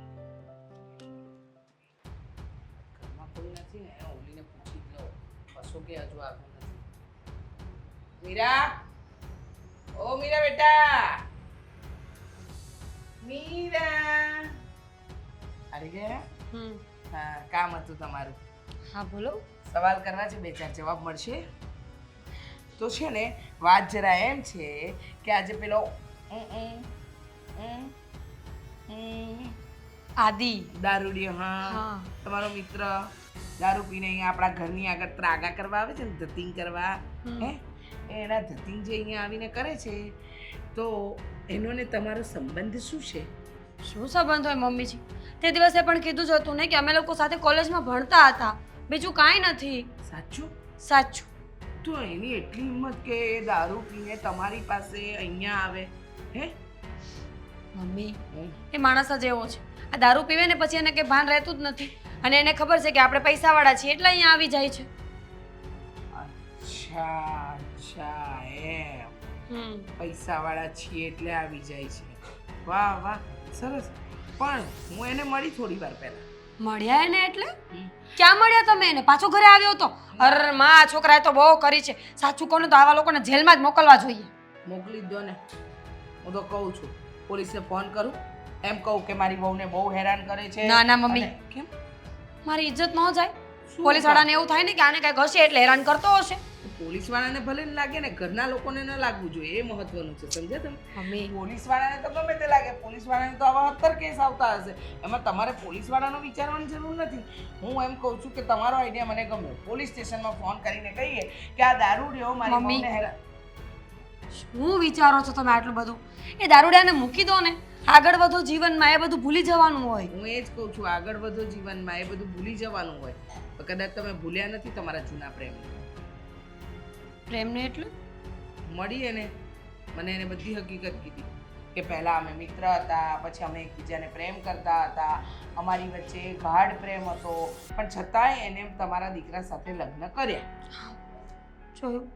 મીરા, ઓ મીરા બેટા, મીરા, આવી ગયા? હા, કામ હતું તમારું. હા બોલો. સવાલ કરવા છે, બે ચાર જવાબ મળશે. તો છે ને, વાત જરા એમ છે કે આજે પેલો આદિ. દારૂડિયો, હા, હા. તમારો મિત્ર દારૂ પીને અહીંયા આપણા ઘરની આગળ ત્રાગા કરવા આવે છે ને, ધતિંગ કરવા, હે એના ધતિંગ જે અહીંયા આવીને કરે છે, તો એનો ને તમારો સંબંધ શું છે? શું સંબંધ હોય મમ્મીજી? તે દિવસે પણ કીધું જ હતું ને કે અમે લોકો સાથે કોલેજમાં ભણતા હતા, બીજું કાંઈ નથી. સાચું? સાચું. તો એની એટલી હિંમત કે એ દારૂ પીને તમારી પાસે અહીંયા આવે, હે? મમ્મી, એ માણસ જ એવો છે. આ દારૂ પીવે ને પછી એને કંઈ ભાન રહેતું જ નથી, અને એને ખબર છે કે આપણે પૈસાવાળા છીએ એટલે અહીંયા આવી જાય છે. અચ્છા અચ્છા, એમ પૈસાવાળા છીએ એટલે આવી જાય છે. વાહ વાહ, સરસ. પણ હું એને મળી થોડી વાર પહેલા. મળ્યા એને એટલે? ક્યાં મળ્યા તમે એને? પાછો ઘરે આવ્યો તો? અરે માં, આ છોકરાએ તો બહુ કરી છે. સાચું કહું ને તો આવા લોકોને જેલમાં જ મોકલવા જોઈએ. મોકલી જ દો ને. હું તો કહું છું, પોલીસને ફોન કરું, એમ કહું કે મારી વહુને બહુ હેરાન કરે છે. ના ના મમ્મી, અને- કેમ? મારી ઇજ્જત ન જાય. શું પોલીસ વાળાને એવું થાય ને કે આને કંઈક હશે એટલે હેરાન કરતો હશે. પોલીસ વાળાને ભલે ન લાગે ને, ઘરના લોકોને ન લાગવું જોઈએ, એ મહત્વનું છે, સમજ્યા તમે? મમ્મી, પોલીસ વાળાને તો ગમે તે લાગે, પોલીસ વાળાને તો આવા 70 કેસ આવતા હશે. એમાં તમારે પોલીસ વાળાનો વિચારવાની જરૂર નથી. હું એમ કહું છું કે તમારો આઈડિયા મને ગમ્યો. પોલીસ સ્ટેશનમાં ફોન કરીને કહીએ કે આ દારૂડિયો મારી મમ્મી. વહુને હેરાન. શું વિચારો છો તમે આટલું બધું? એ દારૂડિયાને મૂકી દો ને, આગળ વધો જીવનમાં, એ બધું ભૂલી જવાનું હોય. હું એ જ કહું છું, આગળ વધો જીવનમાં, એ બધું ભૂલી જવાનું હોય. તો કદાચ તમે ભૂલ્યા નથી તમારા જૂના પ્રેમને. પ્રેમને એટલે? મળી એને, મને એને બધી હકીકત કીધી કે પહેલાં અમે મિત્ર હતા, પછી અમે એકબીજાને પ્રેમ કરતા હતા, અમારી વચ્ચે ગાઢ પ્રેમ હતો, પણ છતાંય એને તમારા દીકરા સાથે લગ્ન કર્યા. જોયું?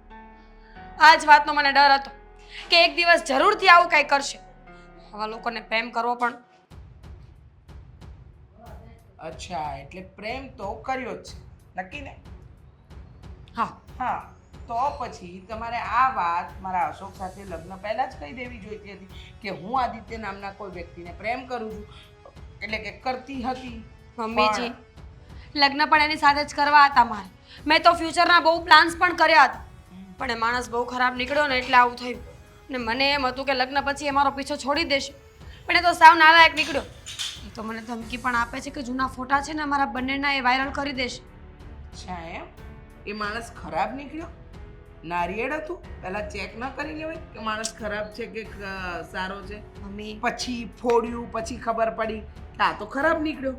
આ જ વાતનો મને ડર હતો કે એક દિવસ જરૂરથી આવું કંઈ કરશે. આવા લોકોને પ્રેમ કરવો પણ. અચ્છા, એટલે પ્રેમ તો કર્યો જ છે, નક્કી ને? હા. હા, તો પછી તમારે આ વાત મારા અશોક સાથે લગ્ન પહેલાં જ કહી દેવી જોઈતી હતી કે હું આદિત્ય નામના કોઈ વ્યક્તિને પ્રેમ કરું છું, એટલે કે કરતી હતી. મમ્મીજી, લગ્ન પણ એની સાથે જ કરવા હતા મારે. મેં તો ફ્યુચરના બહુ પ્લાન્સ પણ કર્યા હતા, પણ એ માણસ બહુ ખરાબ નીકળ્યો ને એટલે આવું થયું. ને મને એમ હતું કે લગ્ન પછી એ મારો પીછો છોડી દેશે, પણ એ તો સાવ નાલાયક નીકળ્યો. એ તો મને ધમકી પણ આપે છે કે જૂના ફોટા છે ને અમારા બંનેના એ વાયરલ કરી દેશે. અચ્છા, એમ? એ માણસ ખરાબ નીકળ્યો? નારિયેળ હતું? પહેલાં ચેક ન કરી લેવાય કે માણસ ખરાબ છે કે સારો છે? મમ્મી, પછી ફોડ્યું, પછી ખબર પડી કે આ તો ખરાબ નીકળ્યો.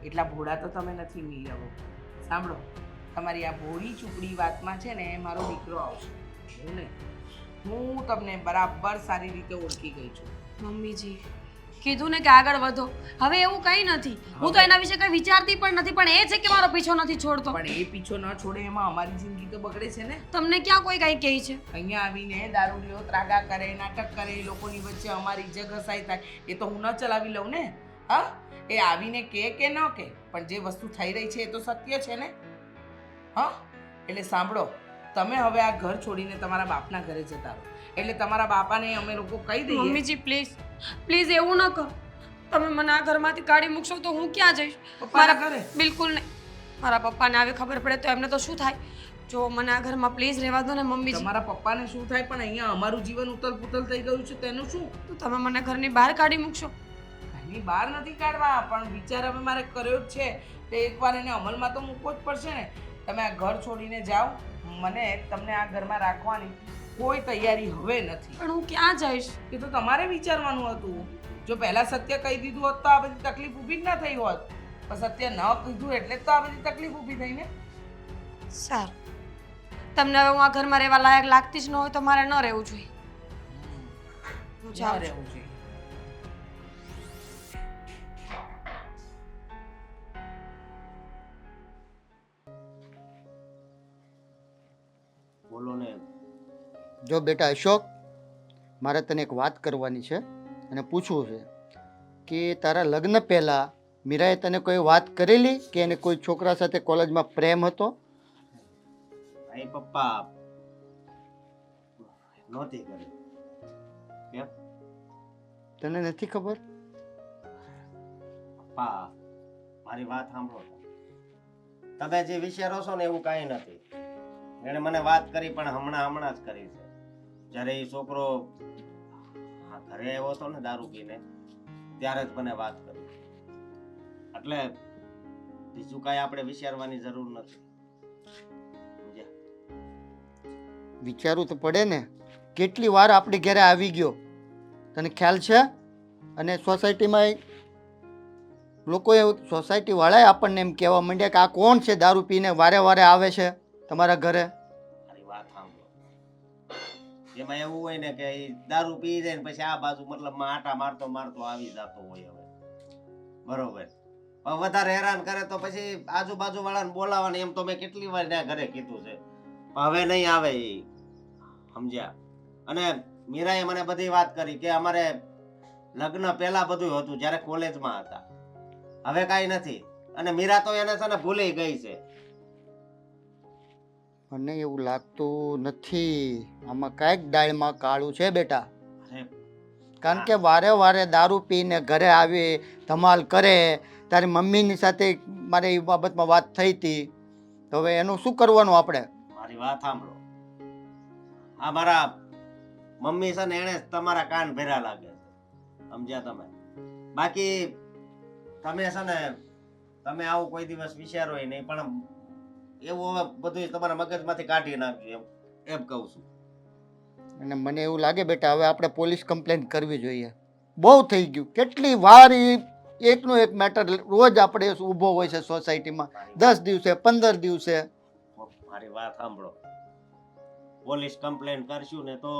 એટલા ભોળા તો તમે નથી મીરાઓ. સાંભળો, તમારી આ ભોળી ચૂપડી વાતમાં છે ને મારો દીકરો આવશે, હું નહીં. હું તમને બરાબર સારી રીતે ઓળખી ગઈ છું. મમ્મીજી, કીધું ને કે આગળ વધો. હવે એવું કંઈ નથી. હું તો એના વિશે કંઈ વિચારતી પણ નથી, પણ એ છે કે મારો પીછો નથી છોડતો. પણ એ પીછો ન છોડે એમાં અમારી જિંદગી તો બગડે છે ને. તમને ક્યાં કોઈ કંઈ કહે છે? અહીંયા આવીને દારૂડિયો ત્રાગા કરે, નાટક કરે, એ લોકોની વચ્ચે અમારી જગસાઈ થાય, એ તો હું ન ચલાવી લઉં ને. હા, એ આવીને કે ન કે, પણ જે વસ્તુ થઈ રહી છે એ તો સત્ય છે ને. હા, એટલે સાંભળો, તમે હવે આ ઘર છોડીને તમારા બાપના ઘરે જતા રહો. એટલે તમારા બાપાને અમે લોકો કહી દઈએ. મમ્મીજી પ્લીઝ, પ્લીઝ એવું ન કરો. તમે મને આ ઘરમાંથી કાઢી મૂકશો તો હું ક્યાં જઈશ? પપ્પાના ઘરે? બિલકુલ નહીં. મારા પપ્પાને આવી ખબર પડે તો એમને તો શું થાય? જો મને આ ઘરમાં પ્લીઝ રહેવા દો ને મમ્મીજી. તમારા પપ્પાને શું થાય, પણ અહીંયા અમારું જીવન ઉથલ પુથલ થઈ ગયું છે તેનું શું? તો તમે મને ઘરની બહાર કાઢી મૂકશો? ઘરની બહાર નથી કાઢવા, પણ વિચાર હવે મારે કર્યો જ છે, તો એકવાર એને અમલમાં તો મૂકવો જ પડશે ને. તમે આ ઘર છોડીને જાઓ, મને તમને આ ઘરમાં રાખવાની કોઈ તૈયારી હવે નથી. પણ હું ક્યાં જઈશ? એ તો તમારે વિચારવાનું હતું. જો પહેલા સત્ય કહી દીધું હોત તો આ બધી તકલીફ ઊભી જ ના થઈ હોત, પણ સત્ય ન કીધું એટલે જ તો આ બધી તકલીફ ઊભી થઈ ને. સારું, તમને હવે હું આ ઘરમાં રહેવા લાયક લાગતી જ ન હોય તો મારે ન રહેવું જોઈએ. હું ન જાઉં છું. રહેવું જોઈએ. બોલો ને. જો બેટા અશોક, મારે તને એક વાત કરવાની છે અને પૂછવું છે કે તારા લગ્ન પહેલાં મીરાએ તને કોઈ વાત કરેલી કે એને કોઈ છોકરા સાથે કોલેજમાં પ્રેમ હતો? ભાઈ પપ્પા, નહોતી કરી. કેમ? તને નથી ખબર? પપ્પા, મારી વાત સાંભળો. તમે જે વિચારો છો ને એવું કાંઈ નથી. એણે મને વાત કરી પણ હમણાં જ કરી છે. જ્યારે એ છોકરો ઘરે આવ્યો હતો ને દારૂ પીને, ત્યારે જ મને વાત કરી. એટલે બીજું કાંઈ આપણે વિચારવાની જરૂર નથી. સમજ્યા? વિચારવું તો પડે ને. કેટલી વાર આપણી ઘરે આવી ગયો, તને ખ્યાલ છે? અને સોસાયટીમાં લોકોએ સોસાયટી વાળાએ આપણને એમ કહેવા માંડ્યા કે આ કોણ છે દારૂ પીને વારે વારે આવે છે તમારા ઘરે? મારી વાત સાંભળો. એમાં એવું હોય ને કે ઈ દારૂ પી જાય ને પછી આ બાજુ મતલબમાં આટા મારતો મારતો આવી જતો હોય. હવે બરોબર, હવે વધારે હેરાન કરે તો પછી આજુબાજુ વાળાને બોલાવવાને એમ તો મેં કેટલી વાર ત્યાં ઘરે કીધું છે, પણ હવે નહીં આવે એ. સમજ્યા? અને મીરાએ મને બધી વાત કરી કે અમારે લગ્ન પહેલા બધું હતું જ્યારે કોલેજમાં હતા. હવે કાંઈ નથી. અને મીરા તો એને છે ને ભૂલી ગઈ છે. મને એવું લાગતું નથી. આમાં કાંઈક દાળમાં કાળું છે બેટા. અરે કારણ કે વારે વારે દારૂ પીને ઘરે આવી ધમાલ કરે. તારી મમ્મીની સાથે મારે એ બાબતમાં વાત થઈ હતી, તો હવે એનું શું કરવાનું આપણે? મારી વાત સાંભળો. આ મારા મમ્મી છે ને એને તમારા કાન ભેરા લાગે છે. સમજ્યા તમે? બાકી તમે છે ને તમે આવું કોઈ દિવસ વિચારો નહીં, પણ એવું હવે બધું તમારા મગજમાંથી કાઢી નાખજો એમ કહું છું. અને મને એવું લાગે બેટા હવે આપણે પોલીસ કમ્પ્લેન કરવી જોઈએ. બહુ થઈ ગયું. કેટલી વાર એકનું એક મેટર રોજ આપણે ઊભો હોય છે સોસાયટીમાં. 10 દિવસે 15 દિવસે. મારી વાત સાંભળો. પોલીસ કમ્પ્લેન કરશું ને તો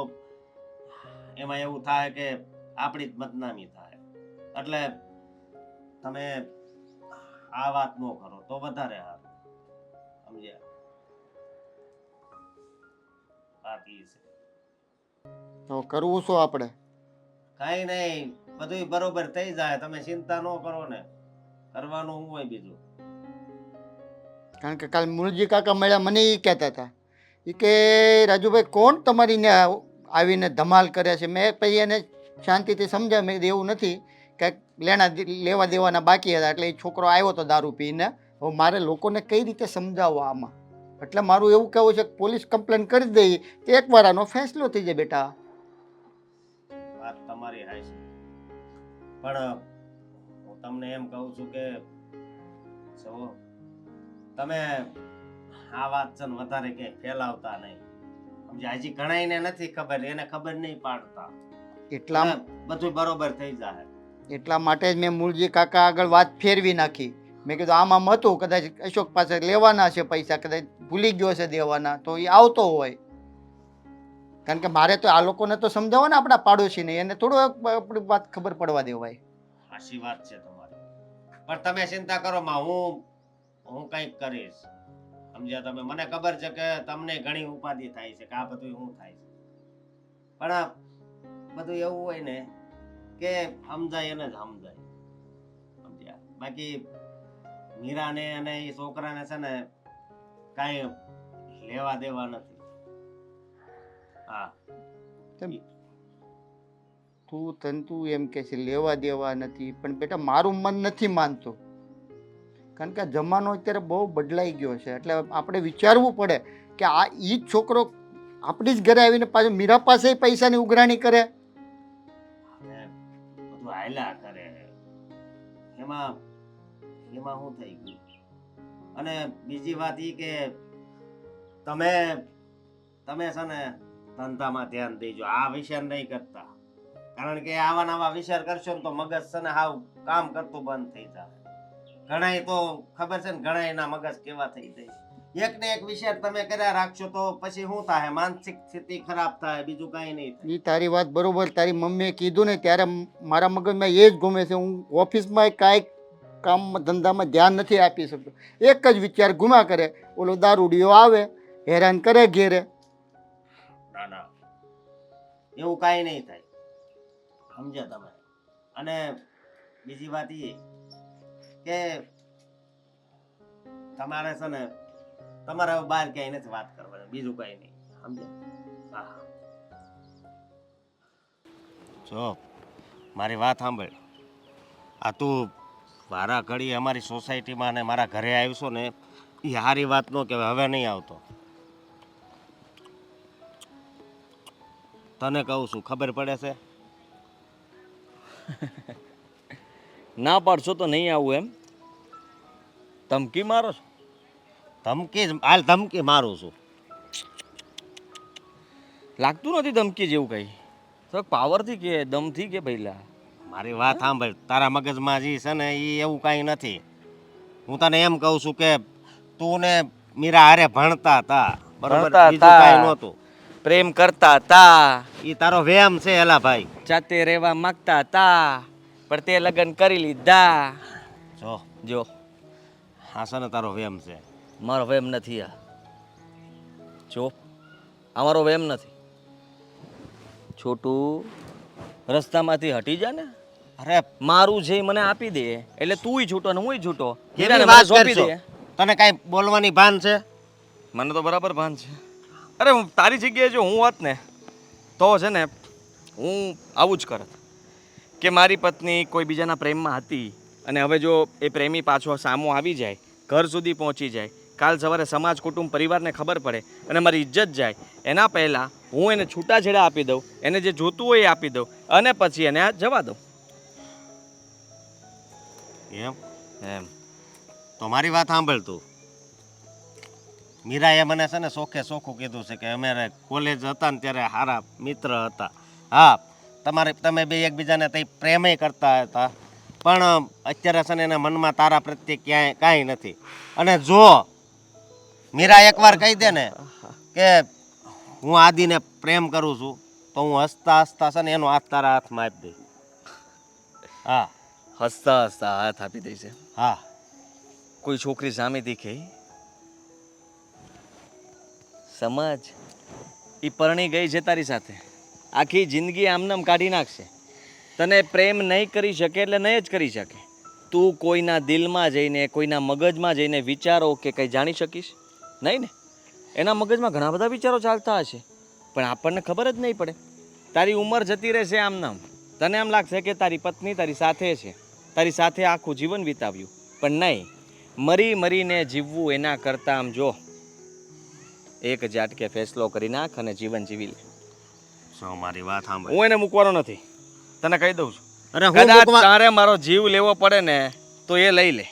એમાં એવું થાય કે આપણી જ બદનામી થાય. એટલે તમે આ વાત ન કરો તો વધારે સારું. સમજ્યા? બાકી છે તો કરવું શું આપણે? કાંઈ નહીં, બધું બરોબર થઈ જાય. તમે ચિંતા ન કરો ને. કરવાનું શું હોય બીજું? કારણ કે કાલ મૂળજી કાકા મળ્યા, મને એ કહેતા હતા એ કે રાજુભાઈ કોણ તમારી ને આવીને ધમાલ કરે છે. મેં પછી એને શાંતિથી સમજાવ્યું, મેં કીધું એવું નથી, કંઈક લેવા દેવાના બાકી હતા એટલે એ છોકરો આવ્યો હતો દારૂ પીને. હવે મારે લોકોને કઈ રીતે સમજાવવા આમાં? એટલે મારું એવું કહેવું છે કે પોલીસ કમ્પ્લેન કરી દઈએ તો એકવાર આનો ફેંસલો થઈ જાય બેટા. વાત તમારી હાચી, પણ હું તમને એમ કહું છું કે જો તમે આ વાત છે ને વધારે ક્યાંય ફેલાવતા નહીં. સમજ્યા? હજી ઘણાયને નથી ખબર, એને ખબર નહીં પાડતા. એટલા બધું બરોબર થઈ જાય. એટલા માટે જ મેં મૂળજી કાકા આગળ વાત ફેરવી નાખી. મેં કીધું આમ હતું, કદાચ અશોક પાસે લેવાના છે પૈસા, કદાચ ભૂલી ગયો છે દેવાના, તો એ આવતો હોય. કારણ કે મારે તો આ લોકોને તો સમજાવો ને, આપણા પાડોશીને, એને થોડું આપણી વાત ખબર પડવા દેવાય. સાચી વાત છે તમારી, પણ તમે ચિંતા કરો માં, હું કંઈક કરીશ. સમજ્યા તમે? મને ખબર છે કે તમને ઘણી ઉપાધિ થાય છે કે આ બધું શું થાય છે, પણ બધું એવું હોય ને કે સમજાય એને જ સમજાય. સમજ્યા? બાકી મીરાને અને એ છોકરાને છે ને કાંઈ લેવા દેવા નથી. હા, તું એમ કે છે લેવા દેવા નથી, પણ બેટા મારું મન નથી માનતો. કારણ કે જમાનો અત્યારે બહુ બદલાઈ ગયો છે. એટલે આપણે વિચારવું પડે કે આ ઈ જ છોકરો આપણી જ ઘરે આવીને પાછો મીરા પાસે પૈસાની ઉઘરાણી કરે. બધું હાયલા કરે. એમાં શું થઈ ગયું? અને બીજી વાત ઈ કે તમે છે ને ધંધામાં ધ્યાન દેજો, આ વિચાર નહીં કરતા. કારણ કે આવા નવા વિચાર કરશો ને તો મગજ છે ને હાવ કામ કરતું બંધ થઈ જાય. ઘણાય તો ખબર છે ને, ઘણા એના મગજ કેવા થઈ જાય. એક ને એક વિચાર તમે કર્યા રાખશો તો પછી શું થાય? માનસિક સ્થિતિ ખરાબ થાય, બીજું કાંઈ નહીં થાય. એ તારી વાત બરોબર. તારી મમ્મીએ કીધું ને ત્યારે મારા મગજમાં એ જ ઘૂમે છે. હું ઓફિસમાં કાંઈક કામ ધંધામાં ધ્યાન નથી આપી શકતો. એક જ વિચાર ઘૂમ્યા કરે, ઓલો દારૂડિયો આવે હેરાન કરે ઘેરે. ના ના, એવું કાંઈ નહીં થાય. સમજ્યા તમે? અને બીજી વાત એ કે તમારે છે ને તમારે બહાર ક્યાંય નથી વાત કરવાની, બીજું કાંઈ નહીં. સમજ્યા? હા, જો મારી વાત સાંભળ. આ તું વારા ઘડી અમારી સોસાયટીમાં અને મારા ઘરે આવ્યો ને એ સારી વાત ન કહેવાય. હવે નહીં આવતો. તને કહું છું, ખબર પડે છે? ના પાડશો તો નહીં આવું એમ? ધમકી મારો છો? ધમકી જ હાલ ધમકી મારું છું. લાગતું નથી ધમકી જેવું કંઈ. થોડોક પાવરથી કે દમથી કે ભઈલા. મારી વાત સાંભળ. તારા મગજમાં જે છે ને એ એવું કાંઈ નથી. હું તને એમ કહું છું કે તું ને મીરા હારે ભણતા હતા, બરોબર? ભણતા બીજું હતા. કાંઈ નહોતું. પ્રેમ કરતા હતા, એ તારો વ્યાયામ છે એલા ભાઈ. જાતે રહેવા માંગતા હતા, પણ તે લગ્ન કરી લીધા. જો જો હા છે ને તારો વ્યાયામ છે. મારો વેમ નથી આ. જો આ મારો વેમ નથી. છોટું રસ્તામાંથી હટી જા ને. અરે મારું છે ઈ મને આપી દે એટલે તુંય છૂટો ને હુંય છૂટો. કેવી હીરાને વાત મને સોંપી કરશો? દે. તને કાંઈ બોલવાની ભાન છે? મને તો બરાબર ભાન છે. અરે હું તારી જગ્યાએ જો હું હોત ને તો છે ને હું આવું જ કરત કે મારી પત્ની કોઈ બીજાના પ્રેમમાં હતી અને હવે જો એ પ્રેમી પાછો સામો આવી જાય, ઘર સુધી પહોંચી જાય, કાલ સવારે સમાજ કુટુંબ પરિવારને ખબર પડે અને મારી ઇજ્જત જાય, એના પહેલાં હું એને છૂટાછેડા આપી દઉં, એને જે જોતું હોય એ આપી દઉં અને પછી એને આ જવા દઉં. એમ તો મારી વાત સાંભળ તું. મીરાએ મને છે ને સોખે સોખું કીધું છે કે અમે કોલેજ હતા ને ત્યારે સારા મિત્ર હતા. હા, તમે બે એકબીજાને તઈ પ્રેમે કરતા હતા, પણ અત્યારે છે ને એના મનમાં તારા પ્રત્યે ક્યાંય કાંઈ નથી. અને જો મીરા એકવાર કહી દે ને કે હું આદિને પ્રેમ કરું છું તો હું હસતા હસતા છે ને એનો હાથ તારા હાથમાં આપી દઈશ. હા હસતા હસતા હાથ આપી દઈશ. હા. કોઈ છોકરી સામેથી કહે સમજ એ પરણી ગઈ છે તારી સાથે, આખી જિંદગી આમનામ કાઢી નાખશે. તને પ્રેમ નહીં કરી શકે એટલે નહીં જ કરી શકે. તું કોઈના દિલમાં જઈને, કોઈના મગજમાં જઈને વિચારો કે કંઈ જાણી શકીશ નહીં ને. એના મગજમાં ઘણા બધા વિચારો ચાલતા હશે પણ આપણને ખબર જ નહીં પડે. તારી ઉંમર જતી રહેશે આમનામ. તને એમ લાગશે કે તારી પત્ની તારી સાથે છે, તારી સાથે આખું જીવન વિતાવ્યું, પણ નહીં. મરી મરીને જીવવું એના કરતાં આમ જો એક ઝાટકે ફેસલો કરી નાખ અને જીવન જીવી લે. સો મારી વાત સાંભળ. હું એને મૂકવાનો નથી, તને કહી દઉં છું. અરે હું કદાચ મૂકવા- તારે મારો જીવ લેવો પડે ને તો એ લઈ લે,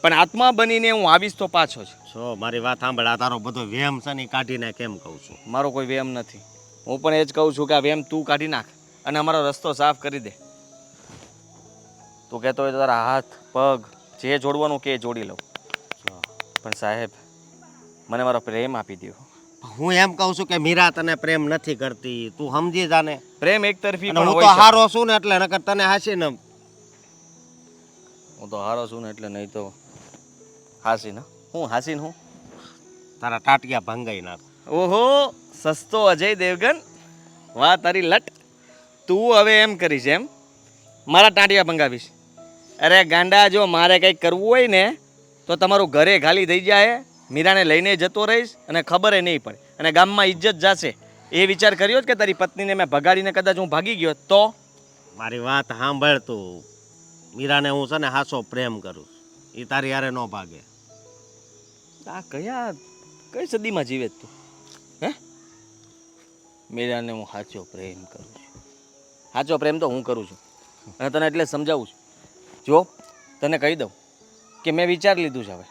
પણ આત્મા બનીને હું આવીશ તો પાછો જ. સો મારી વાત સાંભળ. આ તારો બધો વેમ છે ને ઈ કાઢીને કેમ કહું છું. મારો કોઈ વેમ નથી. હું પણ એ જ કહું છું કે આ વેમ તું કાઢી નાખ અને અમારો રસ્તો સાફ કરી દે. તું કહેતો હોય તો તારા હાથ પગ જે જોડવાનું કે એ જોડી લઉં, પણ સાહેબ મને મારો પ્રેમ આપી દો. હું એમ કહું છું કે મીરા તને પ્રેમ નથી કરતી, તું સમજી જાને. પ્રેમ એક તરફી અને પણ હું હોય તો શકે. હારો છું ને એટલે નકર તને હાસી ને હું તો હારો છું ને એટલે નહીં તો હાસીન. હું હાસીન હું. તારા ટાટિયા ભંગાઈ નાખ. ઓહો, સસ્તો અજય દેવગન, વાહ તારી લટ. તું હવે એમ કરીશ એમ, મારા ટાંટિયા ભંગાવીશ? અરે ગાંડા, જો મારે કંઈક કરવું હોય ને તો તમારું ઘરે ખાલી થઈ જાય, મીરાને લઈને જતો રહીશ અને ખબર નહીં પડે અને ગામમાં ઇજ્જત જશે. એ વિચાર કર્યો જ કે તારી પત્નીને મેં ભગાડીને કદાચ હું ભાગી ગયો તો? મારી વાત સાંભળ તું. મીરાને હું છે ને હાસો પ્રેમ કરું. એ તારી હારે ન ભાગે. આ કઈ સદીમાં જીવે તું? હે? મીરાને હું સાચો પ્રેમ કરું છું. સાચો પ્રેમ તો હું કરું છું અને તને એટલે સમજાવું છું. જો તને કહી દઉં કે મેં વિચાર લીધું છે હવે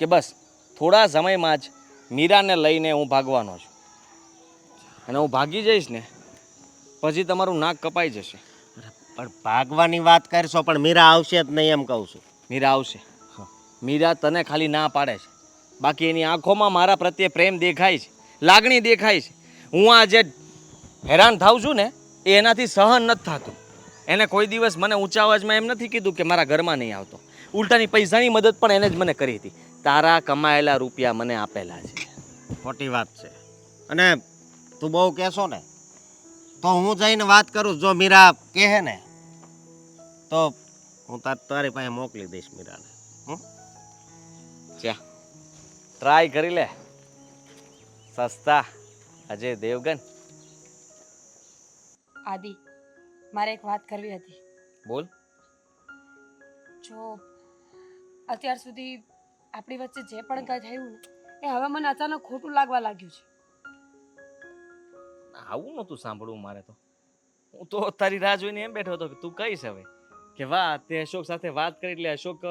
કે બસ થોડા સમયમાં જ મીરાને લઈને હું ભાગવાનો છું અને હું ભાગી જઈશ ને પછી તમારું નાક કપાઈ જશે. પણ ભાગવાની વાત કરશો પણ મીરા આવશે જ નહીં એમ કહું છું. મીરા આવશે. મીરા તને ખાલી ના પાડે છે, બાકી એની આંખોમાં મારા પ્રત્યે પ્રેમ દેખાય છે, લાગણી દેખાય છે. હું આ જે હેરાન થાઉં છું ને એ એનાથી સહન નથી થતું. એને કોઈ દિવસ મને ઊંચા અવાજમાં એમ નથી કીધું કે મારા ઘરમાં નહીં આવતો. ઉલટાની પૈસાની મદદ પણ એને જ મને કરી હતી. તારા કમાયેલા રૂપિયા મને આપેલા છે. ખોટી વાત છે. અને તું બહુ કહેશો ને તો હું જઈને વાત કરું. જો મીરા કહે ને તો હું તારી પાસે મોકલી દઈશ મીરાને. ચા ટ્રાય કરી લે સસ્તા અજય દેવગન. આદિ, મારે એક વાત કરવી હતી. બોલ. જો અત્યાર સુધી આપણી વચ્ચે જે પણ કાંઈ થયું ને એ હવે મને અચાનક ખોટું લાગવા લાગ્યું છે. આવું નહોતું સાંભળવું મારે તો. હું તો તારી રાહ જોઈને એમ બેઠો હતો કે તું કહીશ હવે કે વાહ તે અશોક સાથે વાત કરી. એટલે અશોક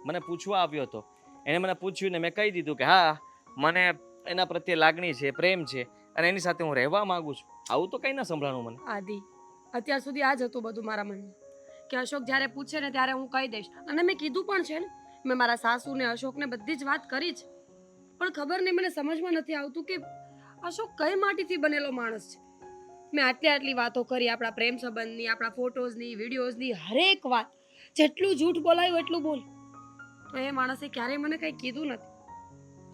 મને પૂછવા આવ્યો હતો. એને મને પૂછ્યું ને મેં કહી દીધું કે હા મને એના પ્રત્યે લાગણી છે, પ્રેમ છે અને એની સાથે હું રહેવા માંગુ છું. આવું તો કંઈ ના સંભળાણું મને. આદિ, અત્યાર સુધી આ જ હતું બધું મારા મનમાં કે અશોક જ્યારે પૂછે ને ત્યારે હું કહી દઈશ. અને મેં કીધું પણ છે ને, મેં મારા સાસુને અશોકને બધી જ વાત કરી છે. પણ ખબર નહીં, મને સમજમાં નથી આવતું કે અશોક કઈ માટીથી બનેલો માણસ છે. મેં આટલી વાતો કરી આપણા પ્રેમ સંબંધની, આપણા ફોટોઝની, વિડીયોઝની, હરેક વાત. જેટલું જૂઠ બોલાયું એટલું બોલ. તો એ માણસે ક્યારેય મને કંઈ કીધું નથી.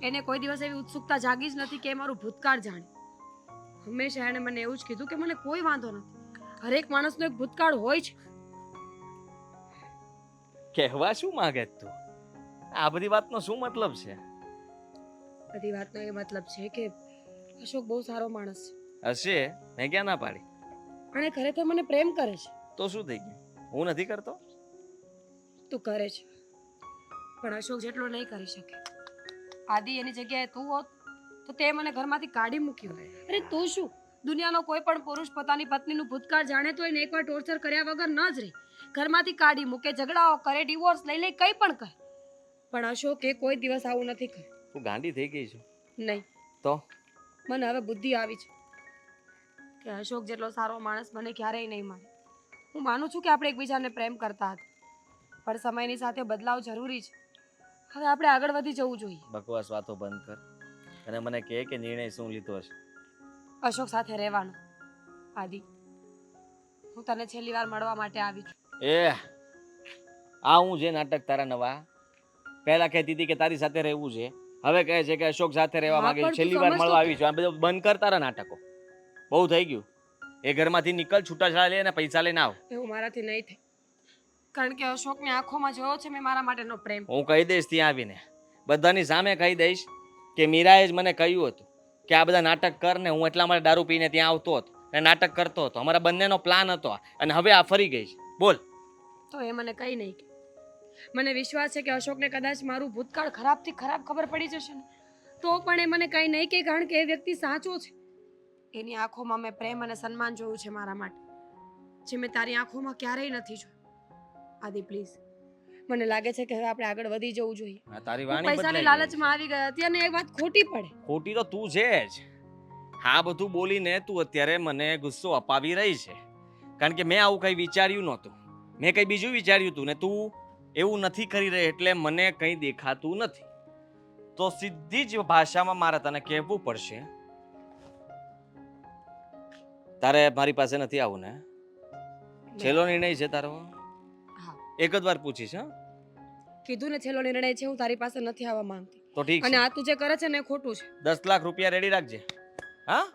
એને કોઈ દિવસ એવી ઉત્સુકતા જાગી જ નથી કે એ મારું ભૂતકાળ જાણે. હંમેશા એણે મને એવું જ કીધું કે મને કોઈ વાંધો નથી, હરેક માણસનો એક ભૂતકાળ હોય છે. કહેવા શું માંગે છે તું? આ બધી વાતનો શું મતલબ છે? બધી વાતનો એ મતલબ છે કે અશોક બહુ સારો માણસ છે હશે, મેં ક્યાં ના પાડી. અને ખરેખર મને પ્રેમ કરે છે. તો શું થઈ ગયું? હું નથી કરતો? તું કરે છે પણ અશોક જેટલો નહીં કરી શકે. આદિ, એની જગ્યાએ તું હોત તો તે મને ઘરમાંથી કાઢી મૂક્યો. અરે તું શું, દુનિયાનો કોઈ પણ પુરુષ પોતાની પત્નીનું ભૂતકાળ જાણે તો એને એકવાર ટોર્ચર કર્યા વગર ન જ રહે. ઘરમાંથી કાઢી મૂકે, ઝઘડાઓ કરે, ડિવોર્સ લઈ લે, કંઈ પણ કરે. પણ અશોકે કોઈ દિવસ આવું નથી કર્યું. તું ગાંડી થઈ ગઈ છે. નહીં તો મને હવે બુદ્ધિ આવી છે કે અશોક જેટલો સારો માણસ મને ક્યારેય નહીં મળે. હું માનું છું કે આપણે એકબીજાને પ્રેમ કરતા હતા, પણ સમયની સાથે બદલાવ જરૂરી છે. હવે આપણે આગળ વધી જવું જોઈએ. બકવાસ વાતો બંધ કર અને મને કહે કે નિર્ણય શું લીધો છે. અશોક સાથે રહેવાનો. આદિ, હું તને છેલ્લી વાર મળવા માટે આવી છું. આ હું જે નાટક તારા નવા પહેલા કહેતી હતી કે તારી સાથે રહેવું છે, હવે કહે છે કે અશોક સાથે રહેવા હા, માંગે છે. પણ તું છેલ્લી વાર સમજતો મળવા કેમ? આવી છું. આ બધું બંધ કર તારા નાટકો. બહુ થઈ ગયું. એ ઘરમાંથી નીકળ, છૂટાછેડા લે અને પૈસા લઈને આવ. એવું મારાથી નહીં થાય, કારણ કે અશોકની આંખોમાં જોયો છે મેં મારા માટેનો પ્રેમ. હું કહી દઈશ ત્યાં આવીને, બધાની સામે કહી દઈશ કે મીરાએ જ મને કહ્યું હતું કે આ બધા નાટક કર ને હું એટલા માટે દારૂ પીને ત્યાં આવતો હતો અને નાટક કરતો હતો. અમારા બંનેનો પ્લાન હતો અને હવે આ ફરી ગઈ છે. બોલ. તો એ મને કંઈ નહીં કહે. મને વિશ્વાસ છે કે અશોકને કદાચ મારું ભૂતકાળ ખરાબથી ખરાબ ખબર પડી જશે ને તો પણ એ મને કંઈ નહીં કહે, કારણ કે એ વ્યક્તિ સાચો છે. એની આંખોમાં મેં પ્રેમ અને સન્માન જોયું છે મારા માટે, જે મેં તારી આંખોમાં ક્યારેય નથી જોયું. આદિ પ્લીઝ, મને લાગે છે કે હવે આપણે આગળ વધી જવું જોઈએ. આ તારી હું વાણી પૈસાની બદલાઈ ગઈ છે. લાલચમાં આવી ગઈ હતી અને એ વાત ખોટી પડે. ખોટી તો તું છે જ. આ બધું બોલીને તું અત્યારે મને ગુસ્સો અપાવી રહી છે, કારણ કે મેં આવું કંઈ વિચાર્યું નહોતું. મેં કંઈ બીજું વિચાર્યું હતું ને તું એવું નથી કરી રહી એટલે મને કંઈ દેખાતું નથી. તો સીધી જ ભાષામાં મારે તને કહેવું પડશે, તારે મારી પાસે નથી આવું ને? છેલ્લો નિર્ણય છે તારો? હા, એક જ વાર પૂછીશ. હા, કીધું ને છેલ્લો નિર્ણય છે, હું તારી પાસે નથી આવવા માંગતી. તો ઠીક અને છે. આ તું જે કરે છે ને એ ખોટું છે. 10 લાખ રૂપિયા રેડી રાખજે. હા,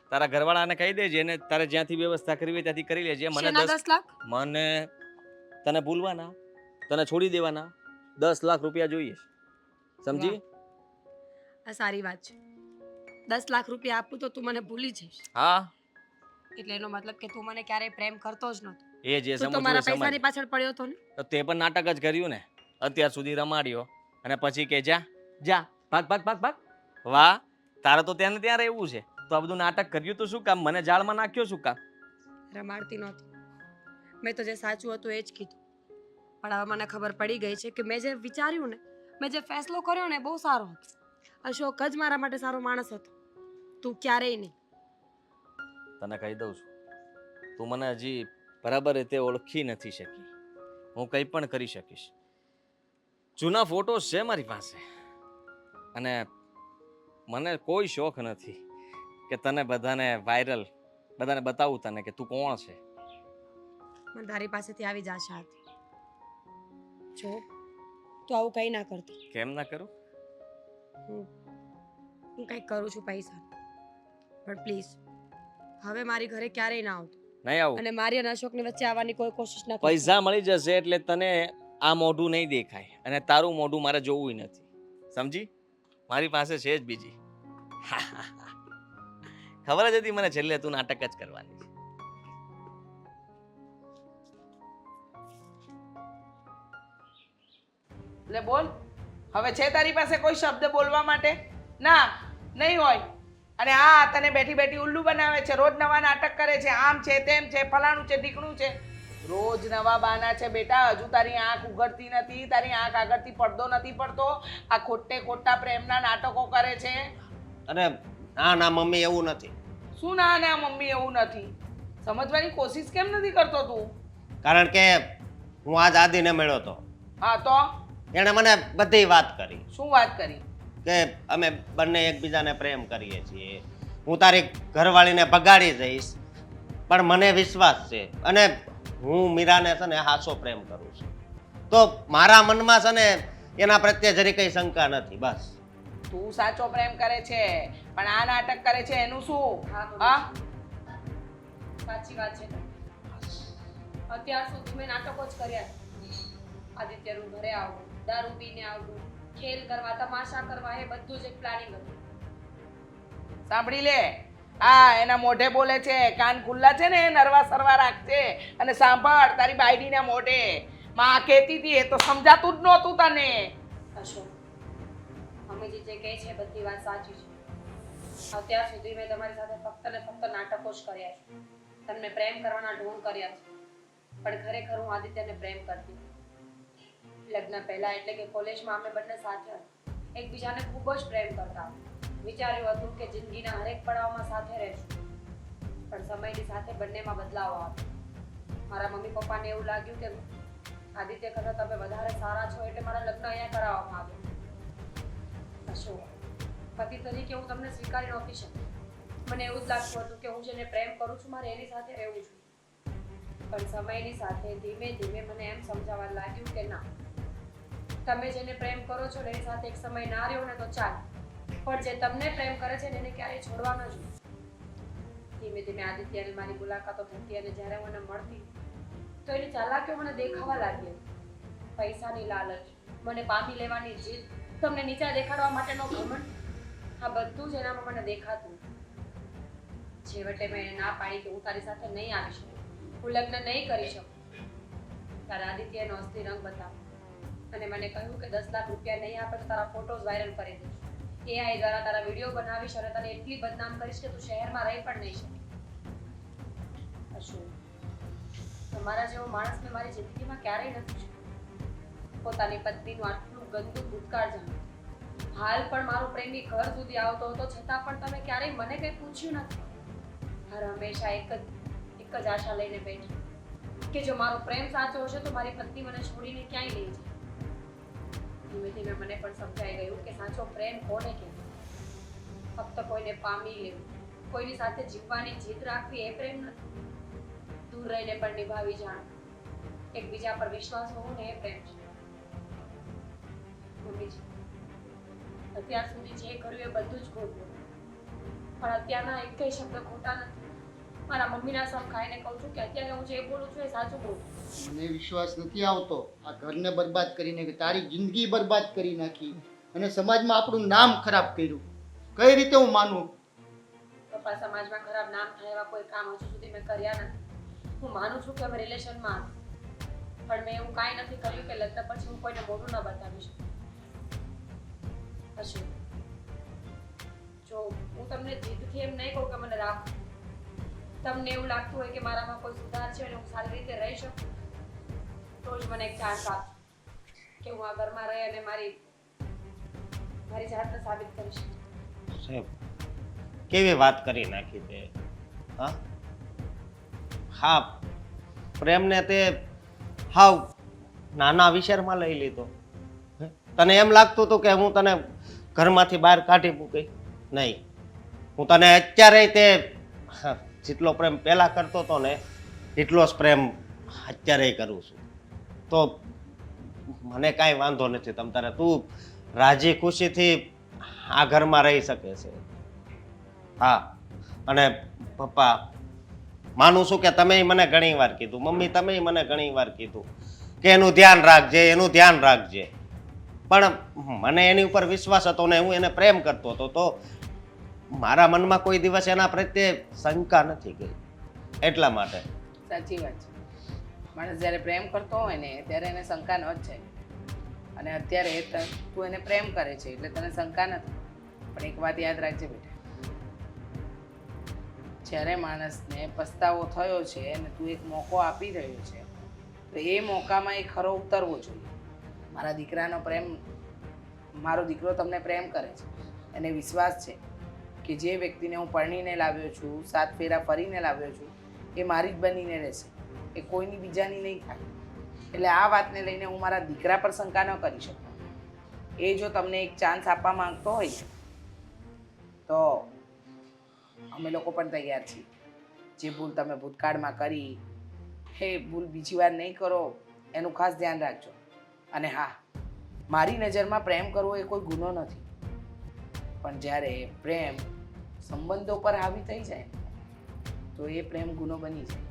તારા ઘરવાળાને કહી દેજે ને તારે જ્યાંથી વ્યવસ્થા કરવી હોય ત્યાંથી કરી લેજે. મને શેના 10 લાખ? મને તને ભૂલવાના, તને છોડી દેવાના 10 લાખ રૂપિયા જોઈએ છે. સમજી? આ સારી વાત છે. 10 લાખ રૂપિયા આપું તો તું મને ભૂલી જઈશ. હા, એટલે એનો મતલબ કે તું મને ક્યારેય પ્રેમ કરતો જ નહોતો. એ જે તું તો સમજવું મારા એ સમજ. પૈસાની પાછળ પડ્યો હતો ને. તો તે પણ નાટક જ કર્યું ને. અત્યાર સુધી રમાડ્યો અને પછી કે જા જા ભાગ ભાગ ભાગ ભાગ. વાહ, તારે તો ત્યાં ને ત્યાં રહેવું છે. તો આ બધું નાટક કર્યું તો શું કામ? મને જાળમાં નાખ્યો શું કામ? રમાડતી નહોતી. મેં તો જે સાચું હતું એ જ કીધું. પણ હવે મને ખબર પડી ગઈ છે કે મેં જે વિચાર્યું ને, મેં જે ફેસલો કર્યો ને એ બહુ સારો હતો. અશોક જ મારા માટે સારો માણસ હતો, તું ક્યારેય નહીં. તને કહી દઉં છું, તું મને હજી બરાબર રીતે ઓળખી નથી શકી. હું કંઈ પણ કરી શકીશ. જૂના ફોટોસ છે મારી પાસે અને મને કોઈ શોખ નથી કે તને બધાને વાયરલ બધાને બતાવું તને કે તું કોણ છે. મને તારી પાસેથી આવી જ આશા હતી. જો તું આવું કંઈ ના કરતી. કેમ ના કરું? હું કંઈક કરું છું પૈસા, પણ પ્લીઝ હવે મારી ઘરે ક્યારેય ના આવતો. નહીં આવું. અને મારી અને અશોકની વચ્ચે આવવાની કોઈ કોશિશ ના કરતો. પૈસા મળી જશે એટલે તને આ મોઢું નહીં દેખાય અને તારું મોઢું મારે જોવું નથી. સમજી? મારી પાસે છે જ બીજી. ખબર જ હતી મને છેલ્લે તું નાટક જ કરવાની છે. એટલે બોલ. હવે છે તારી પાસે કોઈ શબ્દ બોલવા માટે? ના, નહીં હોય. અને આ તને બેઠી બેઠી ઉલ્લુ બનાવે છે, રોજ નવા નાટક કરે છે, આમ છે તેમ છે, ફલાણું છે ઢીકણું છે. રોજ નવા બાના છે બેટા. હજુ તારી આંખ ઉઘડતી નથી, તારી આંખ આગળથી પડદો નથી પડતો. આ ખોટા પ્રેમના નાટકો કરે છે. અરે ના ના મમ્મી એવું નથી. શું ના ના મમ્મી એવું નથી? સમજવાની કોશિશ કેમ નથી કરતો તું? કારણ કે હું આજ આદિને મળ્યો હતો. હા તો એણે મને બધી વાત કરી શું વાત કરી? કે અમે બંને એકબીજાને પ્રેમ કરીએ છીએ. હું તારી ઘરવાળીને ભગાડી જઈશ, પણ મને વિશ્વાસ છે અને હું મીરાને છે ને હાસો પ્રેમ કરું છું. તો મારા મનમાં છે ને એના પ્રત્યે જરી કઈ શંકા નથી. બસ તું સાચો પ્રેમ કરે છે, પણ આ નાટક કરે છે એનું શું? હા, સાચી વાત છે. અત્યાર સુધી મેં નાટકો જ કર્યા. આદિત્યનું ઘરે આવવું, દારૂ પીને આવવું, ખેલ કરવા, તમાશા કરવા, એ બધું જ એક પ્લાનિંગ હતું. સાંભળી લે, આ એના મોઢે બોલે છે, કાન ખુલ્લા છે ને નરવા સરવા રાખશે. અને સાંભળ, તારી બાયડીના મોઢે માં કહેતી હતી એ તો સમજાતું જ નહોતું તને. અશોક, મમ્મીજી જે કહે છે બધી વાત સાચી છે. અત્યાર સુધી મેં તમારી સાથે ફક્ત ને ફક્ત નાટકો જ કર્યા છે. તમને પ્રેમ કરવાના ઢોંગ કર્યા છે, પણ ખરેખર હું આદિત્યને પ્રેમ કરતી. લગ્ન પહેલા એટલે કે કોલેજમાં અમે બંને સાથે હતા. એકબીજાને ખૂબ જ પ્રેમ કરતા. વિચાર્યું હતું કે જિંદગીના હરેક પડાવમાં સાથે રહેશું, પણ સમયની સાથે બંનેમાં બદલાવ આવ્યો. મારા મમ્મી પપ્પાને એવું લાગ્યું કે આદિત્ય કરતાં તમે વધારે સારા છો, એટલે મારા લગ્ન અહીંયા કરાવવામાં આવ્યા. અશોક, પતિ તરીકે હું તમને સ્વીકારી નહોતી શકતી. મને એવું જ લાગતું હતું કે હું જેને પ્રેમ કરું છું મારે એની સાથે રહેવું છું. પણ સમયની સાથે ધીમે ધીમે મને એમ સમજાવવા લાગ્યું કે ના, તમે જેને પ્રેમ કરો છો એની સાથે એક સમય ના રહ્યો ને તો ચાલે, પણ જે તમને પ્રેમ કરે છે એને ક્યારેય છોડવા ન જોઈએ. ધીમે ધીમે આદિત્યની મારી મુલાકાતો થતી અને જ્યારે હું એને મળતી તો એની ચાલાકીઓ મને દેખાવા લાગી. પૈસાની લાલચ, મને પામી લેવાની જીદ, તમને નીચા દેખાડવા માટેનો ઘમંડ, આ બધું જ એનામાં મને દેખાતું. છેવટે મેં એને ના પાડી કે હું તારી સાથે નહીં આવી શકું, હું લગ્ન નહીં કરી શકું. ત્યારે આદિત્યનો અસ્થિ રંગ બતાવ્યો અને મને કહ્યું કે 10 લાખ રૂપિયા નહીં આપે તો તારા ફોટોઝ વાયરલ કરી દઈશ, AI દ્વારા તારા વિડીયો બનાવીશ અને તને એટલી બદનામ કરીશ કે તું શહેરમાં રહી પણ નહીં શકે. અશોક, તમારા જેવો માણસ મેં મારી જિંદગીમાં ક્યારેય નથી જોયો. પોતાની પત્નીનું આટલું ગંદુ ભૂતકાળ જાણે. હાલ પણ મારો પ્રેમી ઘર સુધી આવતો હતો છતાં પણ તમે ક્યારેય મને કંઈ પૂછ્યું નથી. હર હંમેશા એક જ આશા લઈને બેઠી કે જો મારો પ્રેમ સાચો હશે તો મારી પત્ની મને છોડીને ક્યાંય લઈ જાય. ધીમે ધીમે મને પણ સમજાઈ ગયું કે સાચો પ્રેમ કોને કહેવાય. ફક્ત કોઈને પામી લેવું, કોઈની સાથે જીવવાની જીદ રાખવી એ પ્રેમ નથી. દૂર રહીને પણ નિભાવી જાણવું, એકબીજા પર વિશ્વાસ હોવો ને એ પ્રેમ છે. મમ્મીજી, અત્યાર સુધી જે કર્યું એ બધું જ ખોટું, પણ અત્યારના એકેય શબ્દ ખોટા નથી. મારા મમ્મીના સમ ખાઈને કહું છું કે અત્યારે હું જે બોલું છું એ સાચું બોલું. મને વિશ્વાસ નથી આવતો. આ ઘરને બરબાદ કરીને તારી જિંદગી બરબાદ કરી નાખી અને સમાજમાં આપણું નામ ખરાબ કર્યું. કઈ રીતે હું માનું? પપ્પા, સમાજમાં ખરાબ નામ થાય એવા કોઈ કામ હજુ સુધી મેં કર્યા નથી. હું માનું છું કે અમે રિલેશનમાં હતા, પણ મેં એવું કાંઈ નથી કર્યું કે લગ્ન પછી હું કોઈને મોઢું ન બતાવી શકું. અશોક, જો હું તમને જીદથી એમ નહીં કહું કે મને રાખો. તમને એવું લાગતું હોય કે મારામાં કોઈ સુધાર છે અને હું સારી રીતે રહી શકું, તો જ મને એક ચાન્સ આપો કે હું આ ઘરમાં રહી અને મારી જાતને સાબિત કરી શકું. સાહેબ કેવી વાત કરી નાખી તે. હા હા, પ્રેમને તે હાવ નાના વિચારમાં લઈ લીધો. તને એમ લાગતું હતું કે હું તને ઘરમાંથી બહાર કાઢી મૂકી? નહીં, હું તને અત્યારે તે જેટલો પ્રેમ પહેલા કરતો હતો ને એટલો જ પ્રેમ અત્યારે કરું છું. તો મને કાંઈ વાંધો નથી. તમ તારે તું રાજી ખુશીથી આ ઘરમાં રહી શકે છે. હા, અને પપ્પા, માનું છું કે તમે મને ઘણી વાર કીધું, મમ્મી તમે મને ઘણી વાર કીધું કે એનું ધ્યાન રાખજે, એનું ધ્યાન રાખજે, પણ મને એની ઉપર વિશ્વાસ હતો ને હું એને પ્રેમ કરતો હતો, તો મારા મનમાં કોઈ દિવસ એના પ્રત્યે શંકા નથી ગઈ. એટલા માટે. સાચી વાત છે. માણસ જ્યારે પ્રેમ કરતો હોય ને ત્યારે એને શંકા ન જ જાય. અને અત્યારે તું એને પ્રેમ કરે છે એટલે તને શંકા નથી. પણ એક વાત યાદ રાખજે બેટા, જ્યારે માણસને પસ્તાવો થયો છે અને તું એક મોકો આપી રહ્યો છે તો એ મોકામાં એ ખરો ઉતરવો જોઈએ. મારા દીકરાનો પ્રેમ, મારો દીકરો તમને પ્રેમ કરે છે, એને વિશ્વાસ છે કે જે વ્યક્તિને હું પરણીને લાવ્યો છું, 7 ફેરા ફરીને લાવ્યો છું, એ મારી જ બનીને રહેશે, એ કોઈની બીજાની નહીં થાય. એટલે આ વાતને લઈને હું મારા દીકરા પર શંકા ન કરી શકું. એ જો તમને એક ચાન્સ આપવા માંગતો હોય તો અમે લોકો પણ તૈયાર છીએ. જે ભૂલ તમે ભૂતકાળમાં કરી એ ભૂલ બીજી વાર નહીં કરો એનું ખાસ ધ્યાન રાખજો. અને હા, મારી નજરમાં પ્રેમ કરવો એ કોઈ ગુનો નથી, પણ જ્યારે પ્રેમ સંબંધો પર હાવી થઈ જાય તો એ પ્રેમ ગુનો બની જાય.